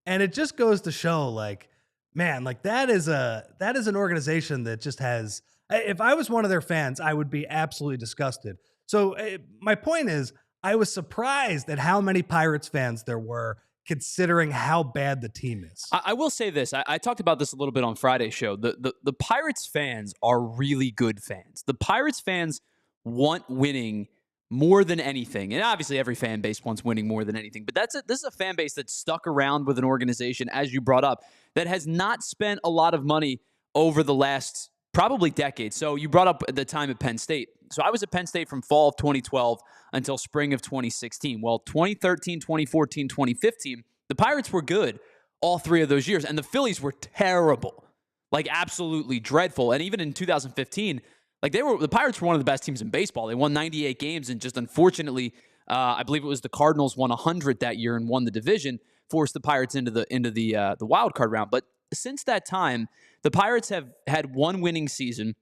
And it just goes to show, like, man, like that is an organization that just has, if I was one of their fans, I would be absolutely disgusted. So my point is, I was surprised at how many Pirates fans there were, considering how bad the team is. I will say this. I talked about this a little bit on Friday's show. The Pirates fans are really good fans. The Pirates fans want winning more than anything, and obviously every fan base wants winning more than anything, but this is a fan base that's stuck around with an organization, as you brought up, that has not spent a lot of money over the last probably decade. So you brought up the time at Penn State. So I was at Penn State from fall of 2012 until spring of 2016. Well, 2013, 2014, 2015, the Pirates were good all 3 of those years, and the Phillies were terrible, like absolutely dreadful. And even in 2015, like the Pirates were one of the best teams in baseball. They won 98 games, and just unfortunately, I believe it was the Cardinals won 100 that year and won the division, forced the Pirates into the wild card round. But since that time, the Pirates have had one winning season,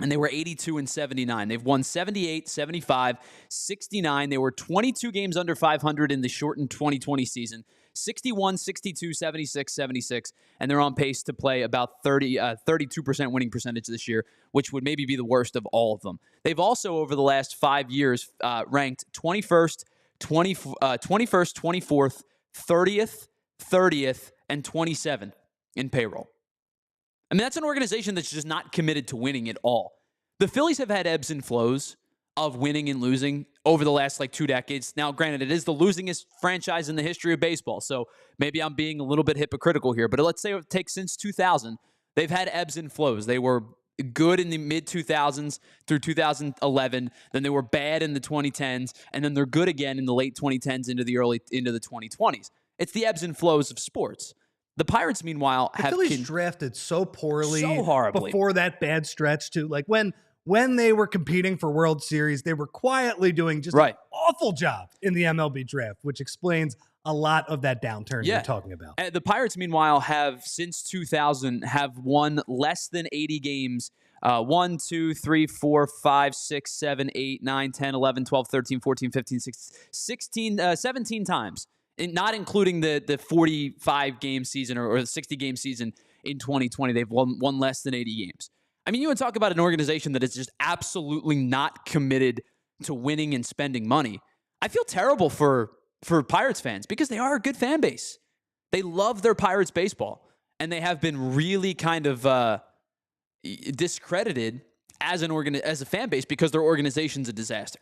and they were 82 and 79. They've won 78, 75, 69. They were 22 games under 500 in the shortened 2020 season. 61, 62, 76, 76, and they're on pace to play about 32% winning percentage this year, which would maybe be the worst of all of them. They've also, over the last 5 years, ranked 21st, 24th, 30th, and 27th in payroll. I mean, that's an organization that's just not committed to winning at all. The Phillies have had ebbs and flows of winning and losing over the last 2 decades. Now, granted, it is the losingest franchise in the history of baseball, so maybe I'm being a little bit hypocritical here, but let's say it takes since 2000, they've had ebbs and flows. They were good in the mid-2000s through 2011, then they were bad in the 2010s, and then they're good again in the late 2010s into the 2020s. It's the ebbs and flows of sports. The Pirates, meanwhile, the Phillies drafted so poorly, so horribly before that bad stretch too. Like when they were competing for World Series, they were quietly doing just an awful job in the MLB draft, which explains a lot of that downturn you're talking about. The Pirates, meanwhile, have since 2000 have won less than 80 games. 1, 2, 3, 4, 5, 6, 7, 8, 9, 10, 11, 12, 13, 14, 15, 16, 17 times. Not including the 45-game season or the 60-game season in 2020. They've won less than 80 games. I mean, you would talk about an organization that is just absolutely not committed to winning and spending money. I feel terrible for Pirates fans because they are a good fan base. They love their Pirates baseball, and they have been really kind of discredited as a fan base because their organization's a disaster.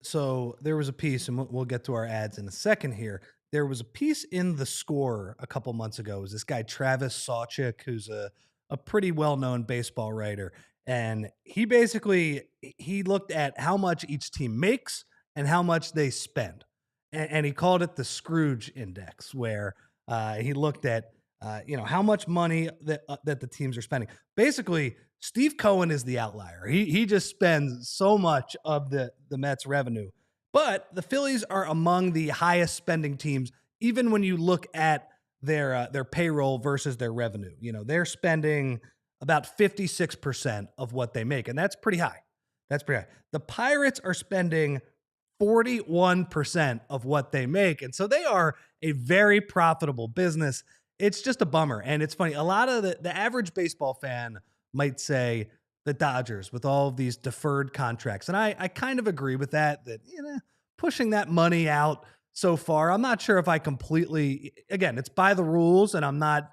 So there was a piece, and we'll get to our ads in a second here. There was a piece in The Score a couple months ago. It was this guy, Travis Sawchik, who's a pretty well-known baseball writer. And he looked at how much each team makes and how much they spend. And he called it the Scrooge Index, where he looked at how much money that the teams are spending. Basically, Steve Cohen is the outlier. He just spends so much of the Mets revenue. But the Phillies are among the highest spending teams, even when you look at their payroll versus their revenue. They're spending about 56% of what they make, and that's pretty high. The Pirates are spending 41% of what they make, and so they are a very profitable business. It's just a bummer, and it's funny. A lot of the average baseball fan might say the Dodgers with all of these deferred contracts, and I kind of agree with that pushing that money out so far. I'm not sure if I completely, again, it's by the rules, and I'm not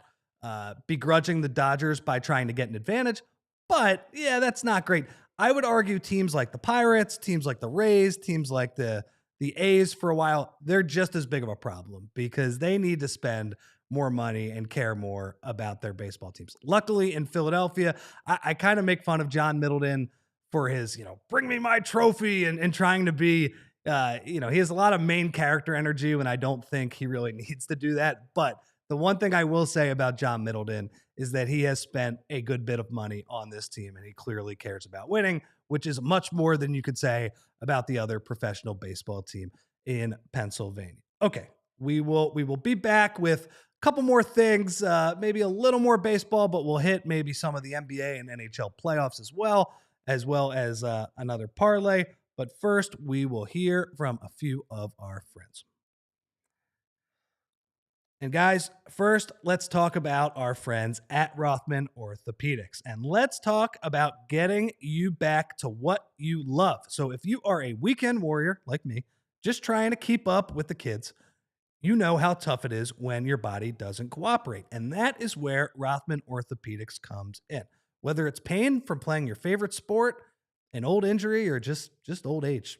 begrudging the Dodgers by trying to get an advantage, but yeah, that's not great. I would argue teams like the Pirates, teams like the Rays, teams like the A's for a while, they're just as big of a problem because they need to spend more money and care more about their baseball teams. Luckily in Philadelphia, I kind of make fun of John Middleton for his, bring me my trophy and trying to be, he has a lot of main character energy when I don't think he really needs to do that. But the one thing I will say about John Middleton is that he has spent a good bit of money on this team, and he clearly cares about winning, which is much more than you could say about the other professional baseball team in Pennsylvania. Okay, we will be back with a couple more things, maybe a little more baseball, but we'll hit maybe some of the NBA and NHL playoffs as well as another parlay. But first, we will hear from a few of our friends. And guys, first, let's talk about our friends at Rothman Orthopedics. And let's talk about getting you back to what you love. So if you are a weekend warrior like me, just trying to keep up with the kids, you know how tough it is when your body doesn't cooperate. And that is where Rothman Orthopedics comes in. Whether it's pain from playing your favorite sport, an old injury or just old age,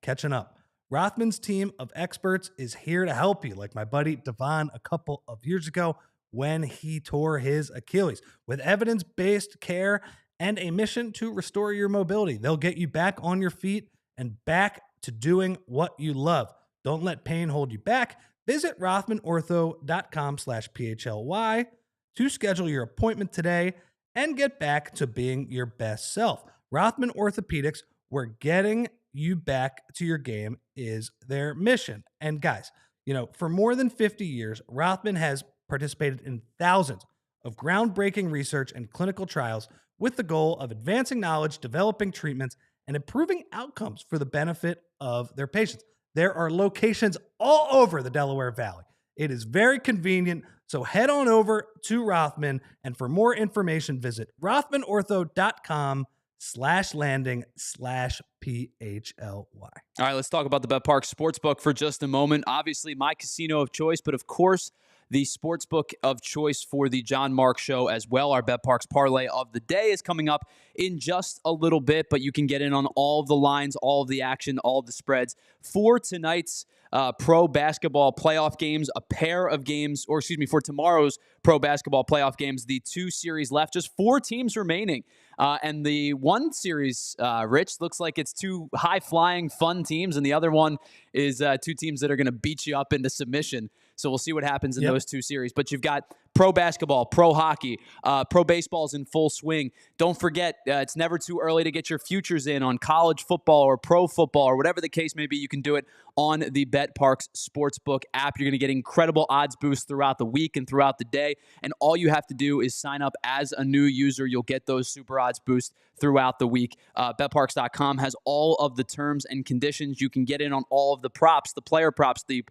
catching up. Rothman's team of experts is here to help you, like my buddy Devon a couple of years ago when he tore his Achilles. With evidence-based care and a mission to restore your mobility, they'll get you back on your feet and back to doing what you love. Don't let pain hold you back. Visit rothmanortho.com/PHLY to schedule your appointment today and get back to being your best self. Rothman Orthopedics, where getting you back to your game is their mission. And guys, for more than 50 years, Rothman has participated in thousands of groundbreaking research and clinical trials with the goal of advancing knowledge, developing treatments, and improving outcomes for the benefit of their patients. There are locations all over the Delaware Valley. It is very convenient, so head on over to Rothman, and for more information, visit rothmanortho.com/landing/PHLY. All right, let's talk about the BetParx Sportsbook for just a moment. Obviously, my casino of choice, but of course, the sportsbook of choice for the John Mark Show as well. Our BetParx Parlay of the day is coming up in just a little bit, but you can get in on all of the lines, all of the action, all of the spreads for tonight's pro basketball playoff games, a pair of games, for tomorrow's pro basketball playoff games, the 2 series left, just 4 teams remaining. And the one series, Rich, looks like it's 2 high-flying, fun teams, and the other one is 2 teams that are going to beat you up into submission. So we'll see what happens in those 2 series. But you've got pro basketball, pro hockey, pro baseball's in full swing. Don't forget, it's never too early to get your futures in on college football or pro football or whatever the case may be. You can do it on the BetParx Sportsbook app. You're going to get incredible odds boosts throughout the week and throughout the day. And all you have to do is sign up as a new user. You'll get those super odds boosts throughout the week. BetParx.com has all of the terms and conditions. You can get in on all of the props, the player props, the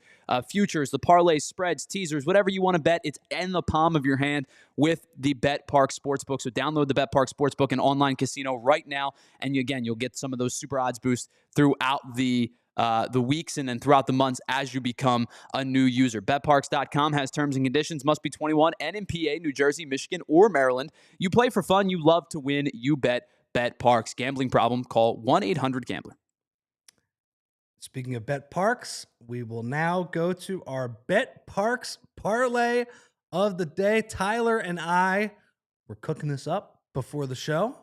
futures, the parlays, spreads, teasers, whatever you want to bet. It's in the palm of your hand with the BetParx Sportsbook. So download the BetParx Sportsbook and online casino right now. And you'll get some of those super odds boosts throughout the weeks and then throughout the months as you become a new user. BetParx.com has terms and conditions. Must be 21 and in PA, New Jersey, Michigan, or Maryland. You play for fun. You love to win. You bet BetParx. Gambling problem? Call 1-800-GAMBLER. Speaking of BetParx, we will now go to our BetParx Parlay of the day. Tyler and I were cooking this up before the show.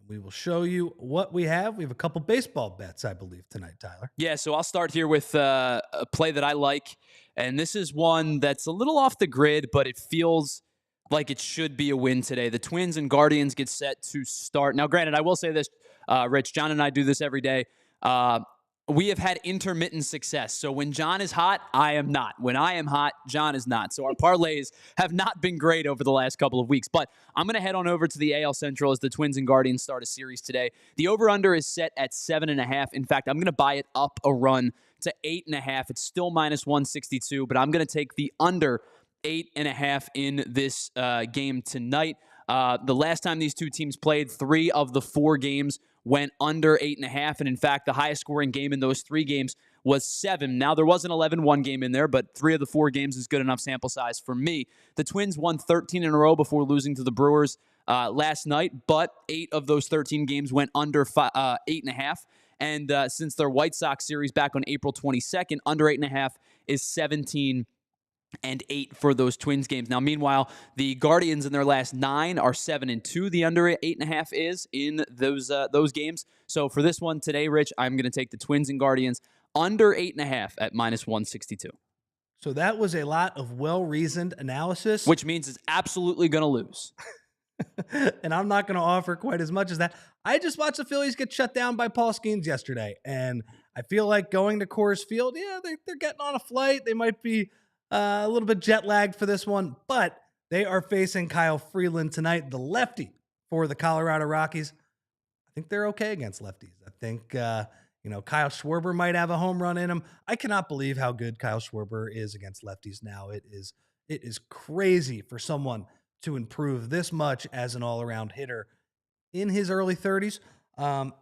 We will show you what we have. We have a couple baseball bets, I believe, tonight, Tyler. Yeah, so I'll start here with a play that I like. And this is one that's a little off the grid, but it feels like it should be a win today. The Twins and Guardians get set to start. Now, granted, I will say this, Rich, John and I do this every day. We have had intermittent success. So when John is hot, I am not. When I am hot, John is not. So our parlays have not been great over the last couple of weeks. But I'm going to head on over to the AL Central as the Twins and Guardians start a series today. The over-under is set at 7.5. In fact, I'm going to buy it up a run to 8.5. It's still minus 162, but I'm going to take the under 8.5 in this game tonight. The last time these two teams played, 3 of the 4 games went under 8.5. And in fact, the highest scoring game in those 3 games was 7. Now, there was an 11-1 game in there, but 3 of the 4 games is good enough sample size for me. The Twins won 13 in a row before losing to the Brewers last night, but 8 of those 13 games went under 8.5. And since their White Sox series back on April 22nd, under 8.5 is 17 and 8 for those Twins games. Now, meanwhile, the Guardians in their last 9 are 7-2. The under 8.5 is in those games. So for this one today, Rich, I'm going to take the Twins and Guardians under 8.5 at minus 162. So that was a lot of well-reasoned analysis. Which means it's absolutely going to lose. And I'm not going to offer quite as much as that. I just watched the Phillies get shut down by Paul Skenes yesterday. And I feel like going to Coors Field, they're getting on a flight. They might be a little bit jet lagged for this one, but they are facing Kyle Freeland tonight, the lefty for the Colorado Rockies. I think they're okay against lefties. I think, Kyle Schwarber might have a home run in him. I cannot believe how good Kyle Schwarber is against lefties now. It is crazy for someone to improve this much as an all-around hitter in his early 30s.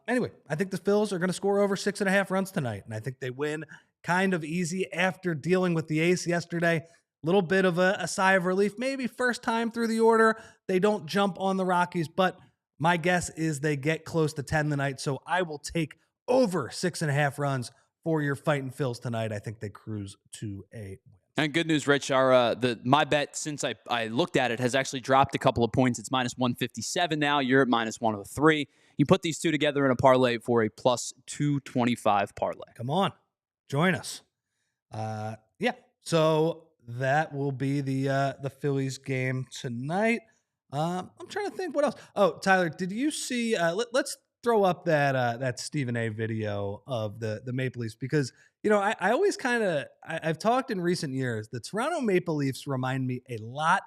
Anyway, I think the Phils are going to score over 6.5 runs tonight, and I think they win kind of easy after dealing with the ace yesterday. A little bit of a sigh of relief. Maybe first time through the order, they don't jump on the Rockies, but My guess is they get close to 10 tonight, so I will take over 6.5 runs for your Fighting Phils tonight. I think they cruise to a win. And good news, Rich. My bet since I looked at it has actually dropped a couple of points. It's minus 157 now. You're at minus 103. You put these two together in a parlay for a plus 225 parlay. Come on, join us. Yeah. So that will be the Phillies game tonight. I'm trying to think what else. Oh, Tyler, did you see? Let's throw up that Stephen A. video of the Maple Leafs, because I always I've talked in recent years. The Toronto Maple Leafs remind me a lot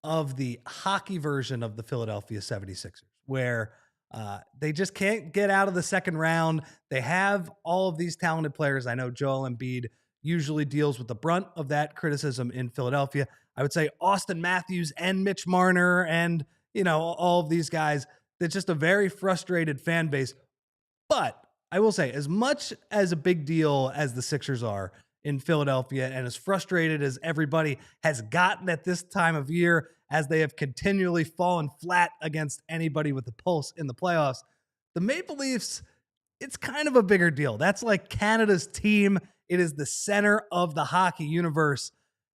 of the hockey version of the Philadelphia 76ers, where they just can't get out of the second round. They have all of these talented players. I know Joel Embiid usually deals with the brunt of that criticism in Philadelphia. I would say Austin Matthews and Mitch Marner and, all of these guys. It's just a very frustrated fan base. But I will say, as much as a big deal as the Sixers are in Philadelphia, and as frustrated as everybody has gotten at this time of year, as they have continually fallen flat against anybody with the pulse in the playoffs, the Maple Leafs, it's kind of a bigger deal. That's like Canada's team. It is the center of the hockey universe.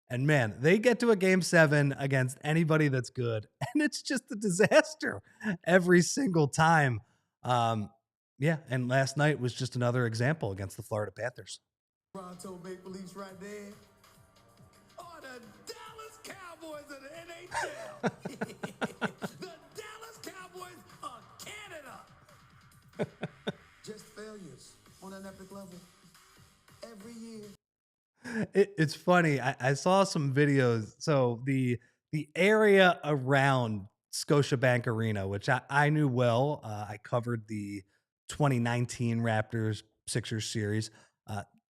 And man, they get to a game 7 against anybody that's good, and it's just a disaster every single time. Yeah, and last night was just another example against the Florida Panthers. Toronto Maple Leafs right there are the Dallas Cowboys of the NHL. The Dallas Cowboys of Canada. Just failures on an epic level every year. It's funny. I saw some videos. So the area around Scotiabank Arena, which I knew well, I covered the 2019 Raptors Sixers series.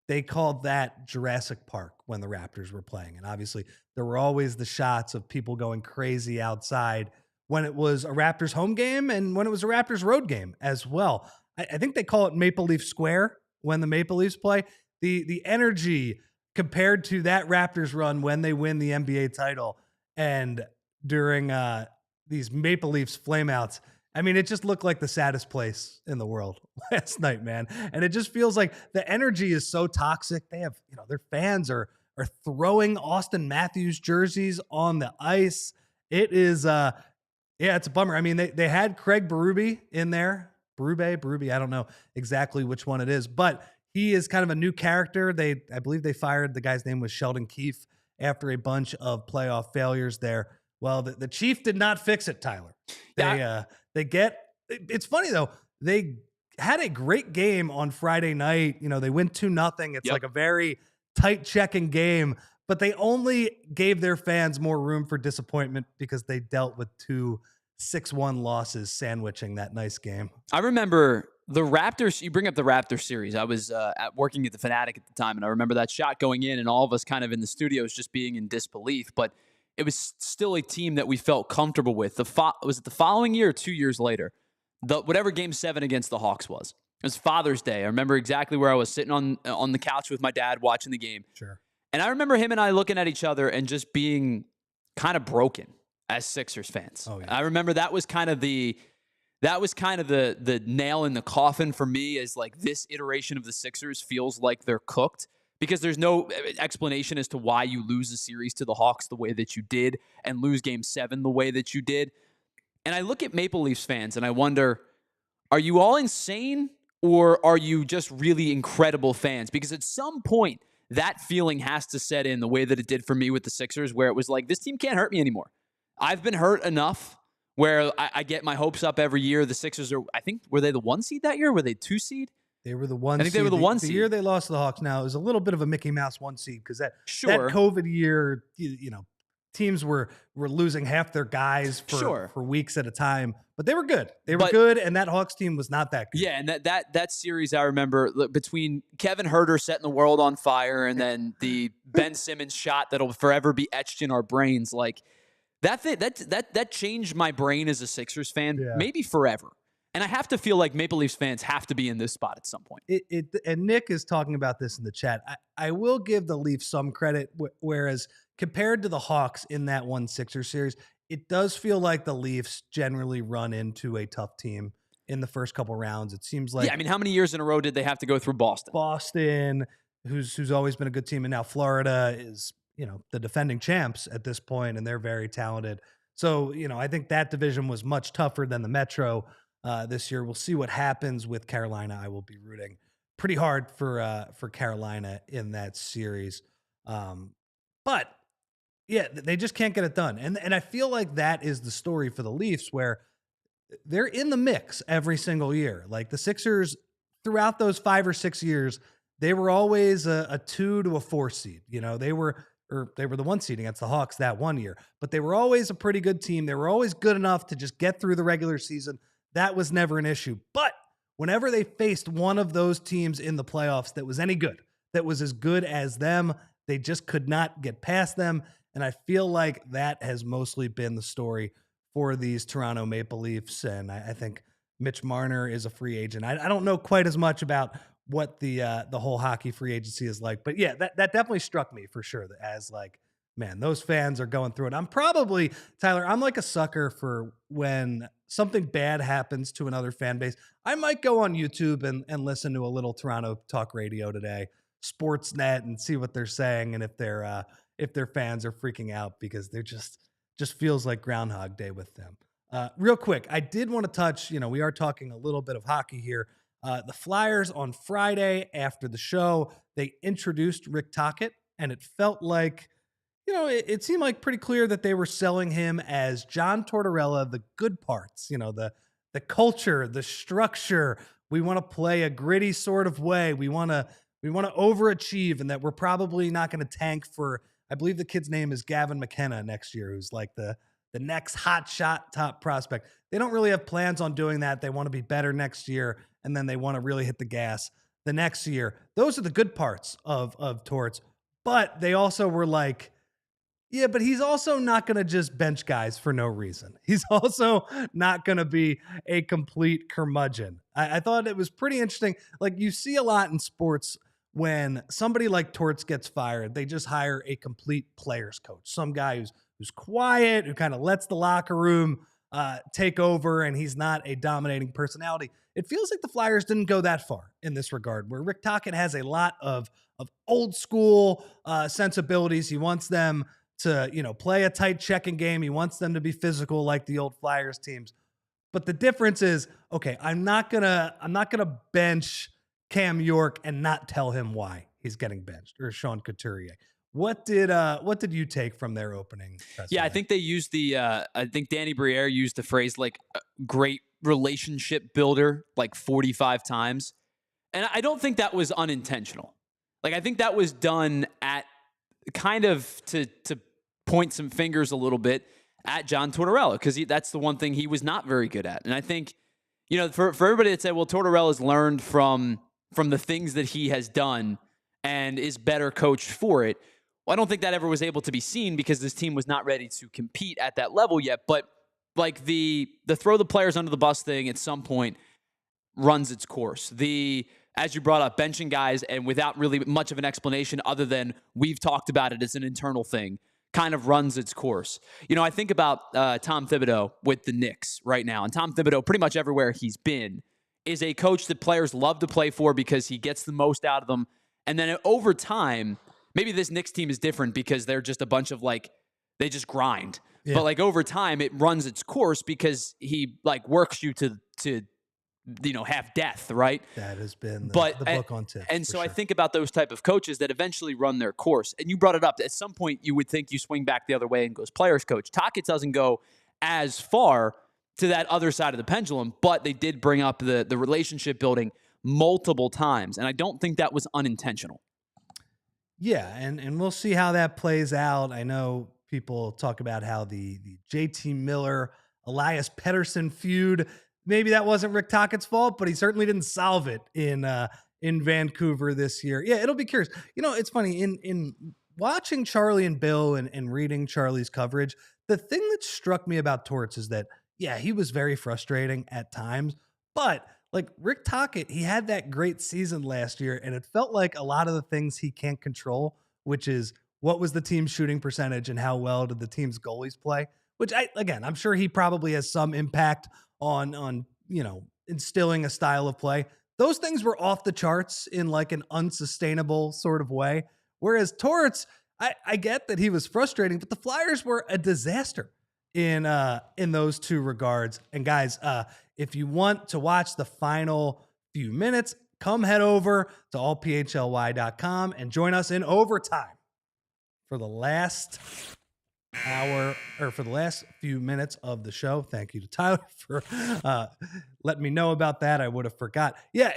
They called that Jurassic Park when the Raptors were playing. And obviously there were always the shots of people going crazy outside when it was a Raptors home game and when it was a Raptors road game as well. I think they call it Maple Leaf Square when the Maple Leafs play. The energy compared to that Raptors run when they win the NBA title and during these Maple Leafs flameouts, I mean, it just looked like the saddest place in the world last night, man. And it just feels like the energy is so toxic. They have, their fans are throwing Austin Matthews jerseys on the ice. It is, it's a bummer. I mean, they had Craig Berube in there. Berube, I don't know exactly which one it is, but he is kind of a new character. I believe they fired, the guy's name was Sheldon Keefe, after a bunch of playoff failures there. Well, the Chief did not fix it, Tyler. It's funny though. They had a great game on Friday night. They win 2-0. It's like a very tight checking game, but they only gave their fans more room for disappointment because they dealt with 2 6-1 losses sandwiching that nice game. I remember the Raptors. You bring up the Raptors series. I was working at the Fanatic at the time, and I remember that shot going in and all of us kind of in the studios just being in disbelief, but it was still a team that we felt comfortable with. Was it the following year or 2 years later? Whatever game 7 against the Hawks was. It was Father's Day. I remember exactly where I was sitting on the couch with my dad watching the game. Sure. And I remember him and I looking at each other and just being kind of broken as Sixers fans. Oh, yeah. I remember that was kind of the nail in the coffin for me, is like, this iteration of the Sixers feels like they're cooked, because there's no explanation as to why you lose a series to the Hawks the way that you did and lose game 7 the way that you did. And I look at Maple Leafs fans and I wonder, are you all insane or are you just really incredible fans? Because at some point that feeling has to set in the way that it did for me with the Sixers, where it was like, this team can't hurt me anymore. I've been hurt enough where I get my hopes up every year. The Sixers were they the 1 seed that year? Were they 2 seed? They were the 1 seed. I think they were the 1 seed. The year they lost to the Hawks, now, it was a little bit of a Mickey Mouse 1 seed because that COVID year, teams were losing half their guys for weeks at a time. But they were good. They were good, and that Hawks team was not that good. Yeah, and that series, I remember, between Kevin Huerter setting the world on fire and then the Ben Simmons shot that'll forever be etched in our brains, like that changed my brain as a Sixers fan, maybe forever. And I have to feel like Maple Leafs fans have to be in this spot at some point. And Nick is talking about this in the chat. I will give the Leafs some credit, whereas compared to the Hawks in that one Sixers series, it does feel like the Leafs generally run into a tough team in the first couple rounds. It seems like Yeah, I mean, how many years in a row did they have to go through Boston? Boston, who's always been a good team, and now Florida is, the defending champs at this point, and they're very talented. So, I think that division was much tougher than the Metro this year. We'll see what happens with Carolina. I will be rooting pretty hard for Carolina in that series. But yeah, they just can't get it done. And I feel like that is the story for the Leafs, where they're in the mix every single year. Like the Sixers, throughout those 5 or 6 years, they were always a 2 to a 4 seed. They were the 1 seed against the Hawks that one year, but they were always a pretty good team. They were always good enough to just get through the regular season. That was never an issue. But whenever they faced one of those teams in the playoffs that was any good, that was as good as them, they just could not get past them. And I feel like that has mostly been the story for these Toronto Maple Leafs. And I think Mitch Marner is a free agent. I don't know quite as much about what the whole hockey free agency is like, but yeah, that definitely struck me for sure as like, man, those fans are going through it. I'm probably, Tyler, I'm like a sucker for when something bad happens to another fan base. I might go on YouTube and listen to a little Toronto talk radio today, Sportsnet, and see what they're saying. And if their fans are freaking out, because they're just feels like Groundhog Day with them. Real quick, I did want to touch, we are talking a little bit of hockey here. The Flyers on Friday after the show, they introduced Rick Tocchet, and it felt like, it seemed like pretty clear that they were selling him as John Tortorella, the good parts, the culture, the structure. We want to play a gritty sort of way. We want to overachieve, and that we're probably not going to tank for, I believe the kid's name is Gavin McKenna next year, who's like the next hot shot top prospect. They don't really have plans on doing that. They want to be better next year, and then they want to really hit the gas the next year. Those are the good parts of Torts. But they also were like, yeah, but he's also not going to just bench guys for no reason. He's also not going to be a complete curmudgeon. I thought it was pretty interesting. Like, you see a lot in sports when somebody like Torts gets fired, they just hire a complete players coach, some guy who's quiet, who kind of lets the locker room take over, and he's not a dominating personality. It feels like the Flyers didn't go that far in this regard, where Rick Tocchet has a lot of old school sensibilities. He wants them to, play a tight checking game. He wants them to be physical like the old Flyers teams. But the difference is, okay, I'm not gonna bench Cam York and not tell him why he's getting benched, or Sean Couturier. What did you take from their opening? Yeah, I think they used I think Danny Briere used the phrase like great relationship builder like 45 times. And I don't think that was unintentional. Like, I think that was done at kind of to point some fingers a little bit at John Tortorella, because that's the one thing he was not very good at. And I think, for everybody that said, well, Tortorella's learned from the things that he has done and is better coached for it. Well, I don't think that ever was able to be seen, because this team was not ready to compete at that level yet. But like the throw the players under the bus thing at some point runs its course. As you brought up, benching guys and without really much of an explanation other than we've talked about it as an internal thing, kind of runs its course. I think about Tom Thibodeau with the Knicks right now. And Tom Thibodeau, pretty much everywhere he's been, is a coach that players love to play for because he gets the most out of them. And then over time, maybe this Knicks team is different because they're just a bunch of they just grind. Yeah. But over time, it runs its course because he works you to have death, right? That has been the book on tips. And so sure. I think about those type of coaches that eventually run their course. And you brought it up. At some point, you would think you swing back the other way and goes players coach. Tocchet doesn't go as far to that other side of the pendulum, but they did bring up the relationship building multiple times. And I don't think that was unintentional. Yeah, and we'll see how that plays out. I know people talk about how the JT Miller, Elias Pettersson feud, maybe that wasn't Rick Tocchet's fault, but he certainly didn't solve it in Vancouver this year. Yeah, it'll be curious. It's funny, in watching Charlie and Bill and reading Charlie's coverage, the thing that struck me about Torts is that, yeah, he was very frustrating at times, but Rick Tocchet, he had that great season last year, and it felt like a lot of the things he can't control, which is what was the team's shooting percentage and how well did the team's goalies play, which I'm sure he probably has some impact on instilling a style of play. Those things were off the charts in like an unsustainable sort of way. Whereas Torts, I get that he was frustrating, but the Flyers were a disaster in those two regards. And guys, if you want to watch the final few minutes, come head over to allphly.com and join us in overtime for the last hour, or for the last few minutes of the show. Thank you to Tyler for letting me know about that. I would have forgot. Yeah,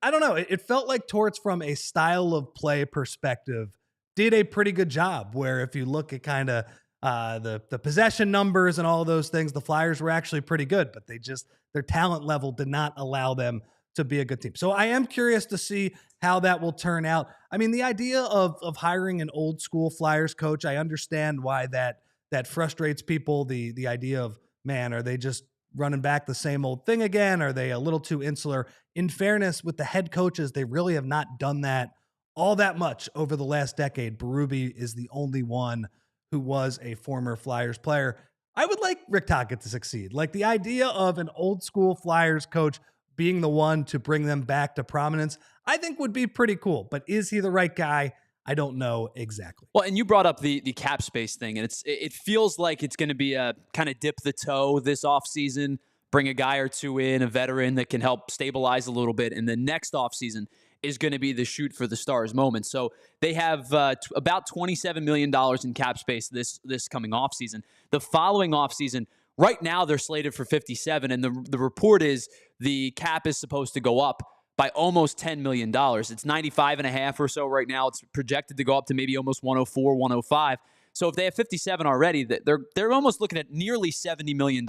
I don't know. It felt like Torts, from a style of play perspective, did a pretty good job, where if you look at kind of the possession numbers and all those things, the Flyers were actually pretty good, but their talent level did not allow them to be a good team. So I am curious to see how that will turn out. I mean, the idea of hiring an old school Flyers coach, I understand why that frustrates people. The idea of, man, are they just running back the same old thing again? Are they a little too insular? In fairness, with the head coaches, they really have not done that all that much over the last decade. Berube is the only one who was a former Flyers player. I would like Rick Tocchet to succeed. Like, the idea of an old school Flyers coach being the one to bring them back to prominence, I think would be pretty cool. But is he the right guy? I don't know exactly. Well, and you brought up the cap space thing, and it feels like it's going to be a kind of dip the toe this offseason, bring a guy or two in, a veteran that can help stabilize a little bit, and the next offseason is going to be the shoot for the stars moment. So they have about $27 million in cap space this coming offseason. The following offseason, right now they're slated for 57, and the report is the cap is supposed to go up by almost $10 million. It's 95.5 or so right now. It's projected to go up to maybe almost 104, 105. So if they have 57 already, they're almost looking at nearly $70 million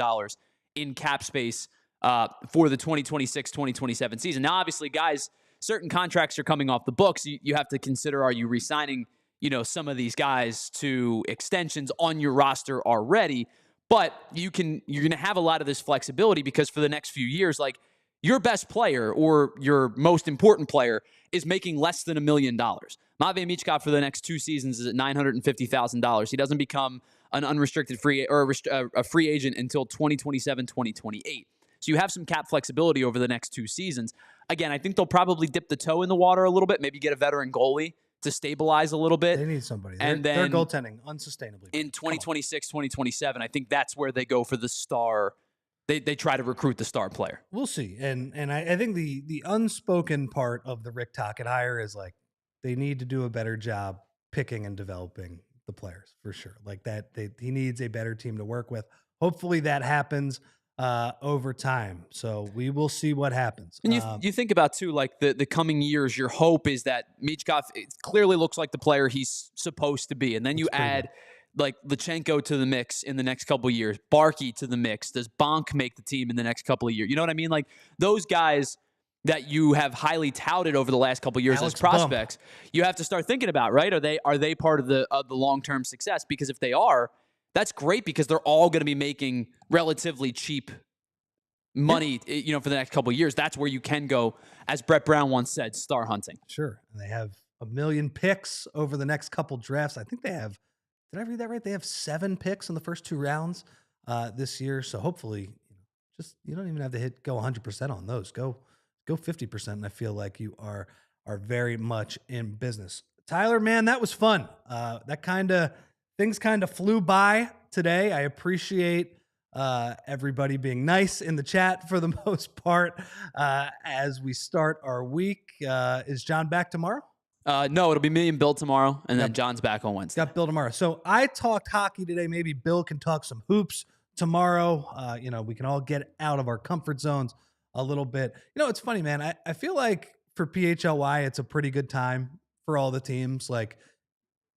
in cap space for the 2026-2027 season. Now, obviously, guys, certain contracts are coming off the books. You have to consider, are you re-signing, some of these guys to extensions on your roster already? But you're going to have a lot of this flexibility, because for the next few years, like, your best player or your most important player is making less than $1 million. Matvei Michkov for the next 2 seasons is at $950,000. He doesn't become an unrestricted free or a free agent until 2027, 2028. So you have some cap flexibility over the next 2 seasons. Again, I think they'll probably dip the toe in the water a little bit, maybe get a veteran goalie to stabilize a little bit. They need somebody. And they're then goaltending unsustainably. In 2026, 2027, I think that's where they go for the star. They try to recruit the star player. We'll see. And I think the unspoken part of the Rick Tocchet hire is, like, they need to do a better job picking and developing the players, for sure. Like that, he needs a better team to work with. Hopefully that happens over time. So we will see what happens. And you think about, too, like the coming years, your hope is that Michkov clearly looks like the player he's supposed to be. And then you add like Lechenko to the mix in the next couple of years, Barkey to the mix. Does Bonk make the team in the next couple of years? You know what I mean? Like, those guys that you have highly touted over the last couple of years as prospects, you have to start thinking about, right? Are they part of the long-term success? Because if they are, that's great, because they're all going to be making relatively cheap money, for the next couple of years. That's where you can go, as Brett Brown once said, star hunting. Sure. And they have 1 million picks over the next couple drafts. I think they have, did I read that right? They have 7 picks in the first 2 rounds this year. So hopefully, you don't even have to go 100% on those. Go 50%. And I feel like you are very much in business. Tyler, man, that was fun. Things kind of flew by today. I appreciate everybody being nice in the chat for the most part as we start our week. Is John back tomorrow? No, it'll be me and Bill tomorrow, and then John's back on Wednesday. Got Bill tomorrow. So I talked hockey today. Maybe Bill can talk some hoops tomorrow. We can all get out of our comfort zones a little bit. It's funny, man. I feel like for PHLY, it's a pretty good time for all the teams. Like,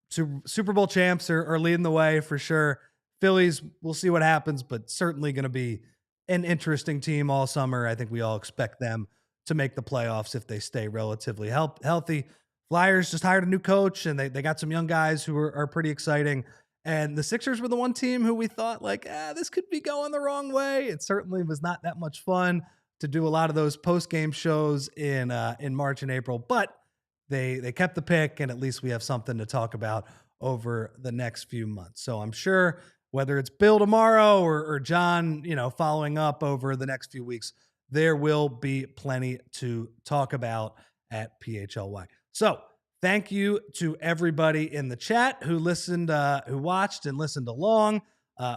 Super Bowl champs are leading the way for sure. Phillies, we'll see what happens, but certainly going to be an interesting team all summer. I think we all expect them to make the playoffs if they stay relatively healthy. Flyers just hired a new coach, and they got some young guys who are pretty exciting. And the Sixers were the one team who we thought, like, this could be going the wrong way. It certainly was not that much fun to do a lot of those post-game shows in March and April, but they kept the pick, and at least we have something to talk about over the next few months. So I'm sure whether it's Bill tomorrow or John, following up over the next few weeks, there will be plenty to talk about at PHLY. So thank you to everybody in the chat who listened, who watched and listened along.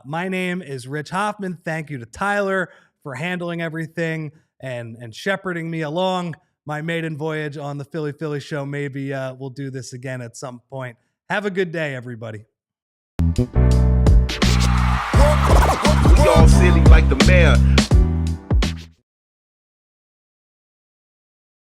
My name is Rich Hoffman. Thank you to Tyler for handling everything and shepherding me along my maiden voyage on the Philly Show. Maybe we'll do this again at some point. Have a good day, everybody. We all silly like the mayor.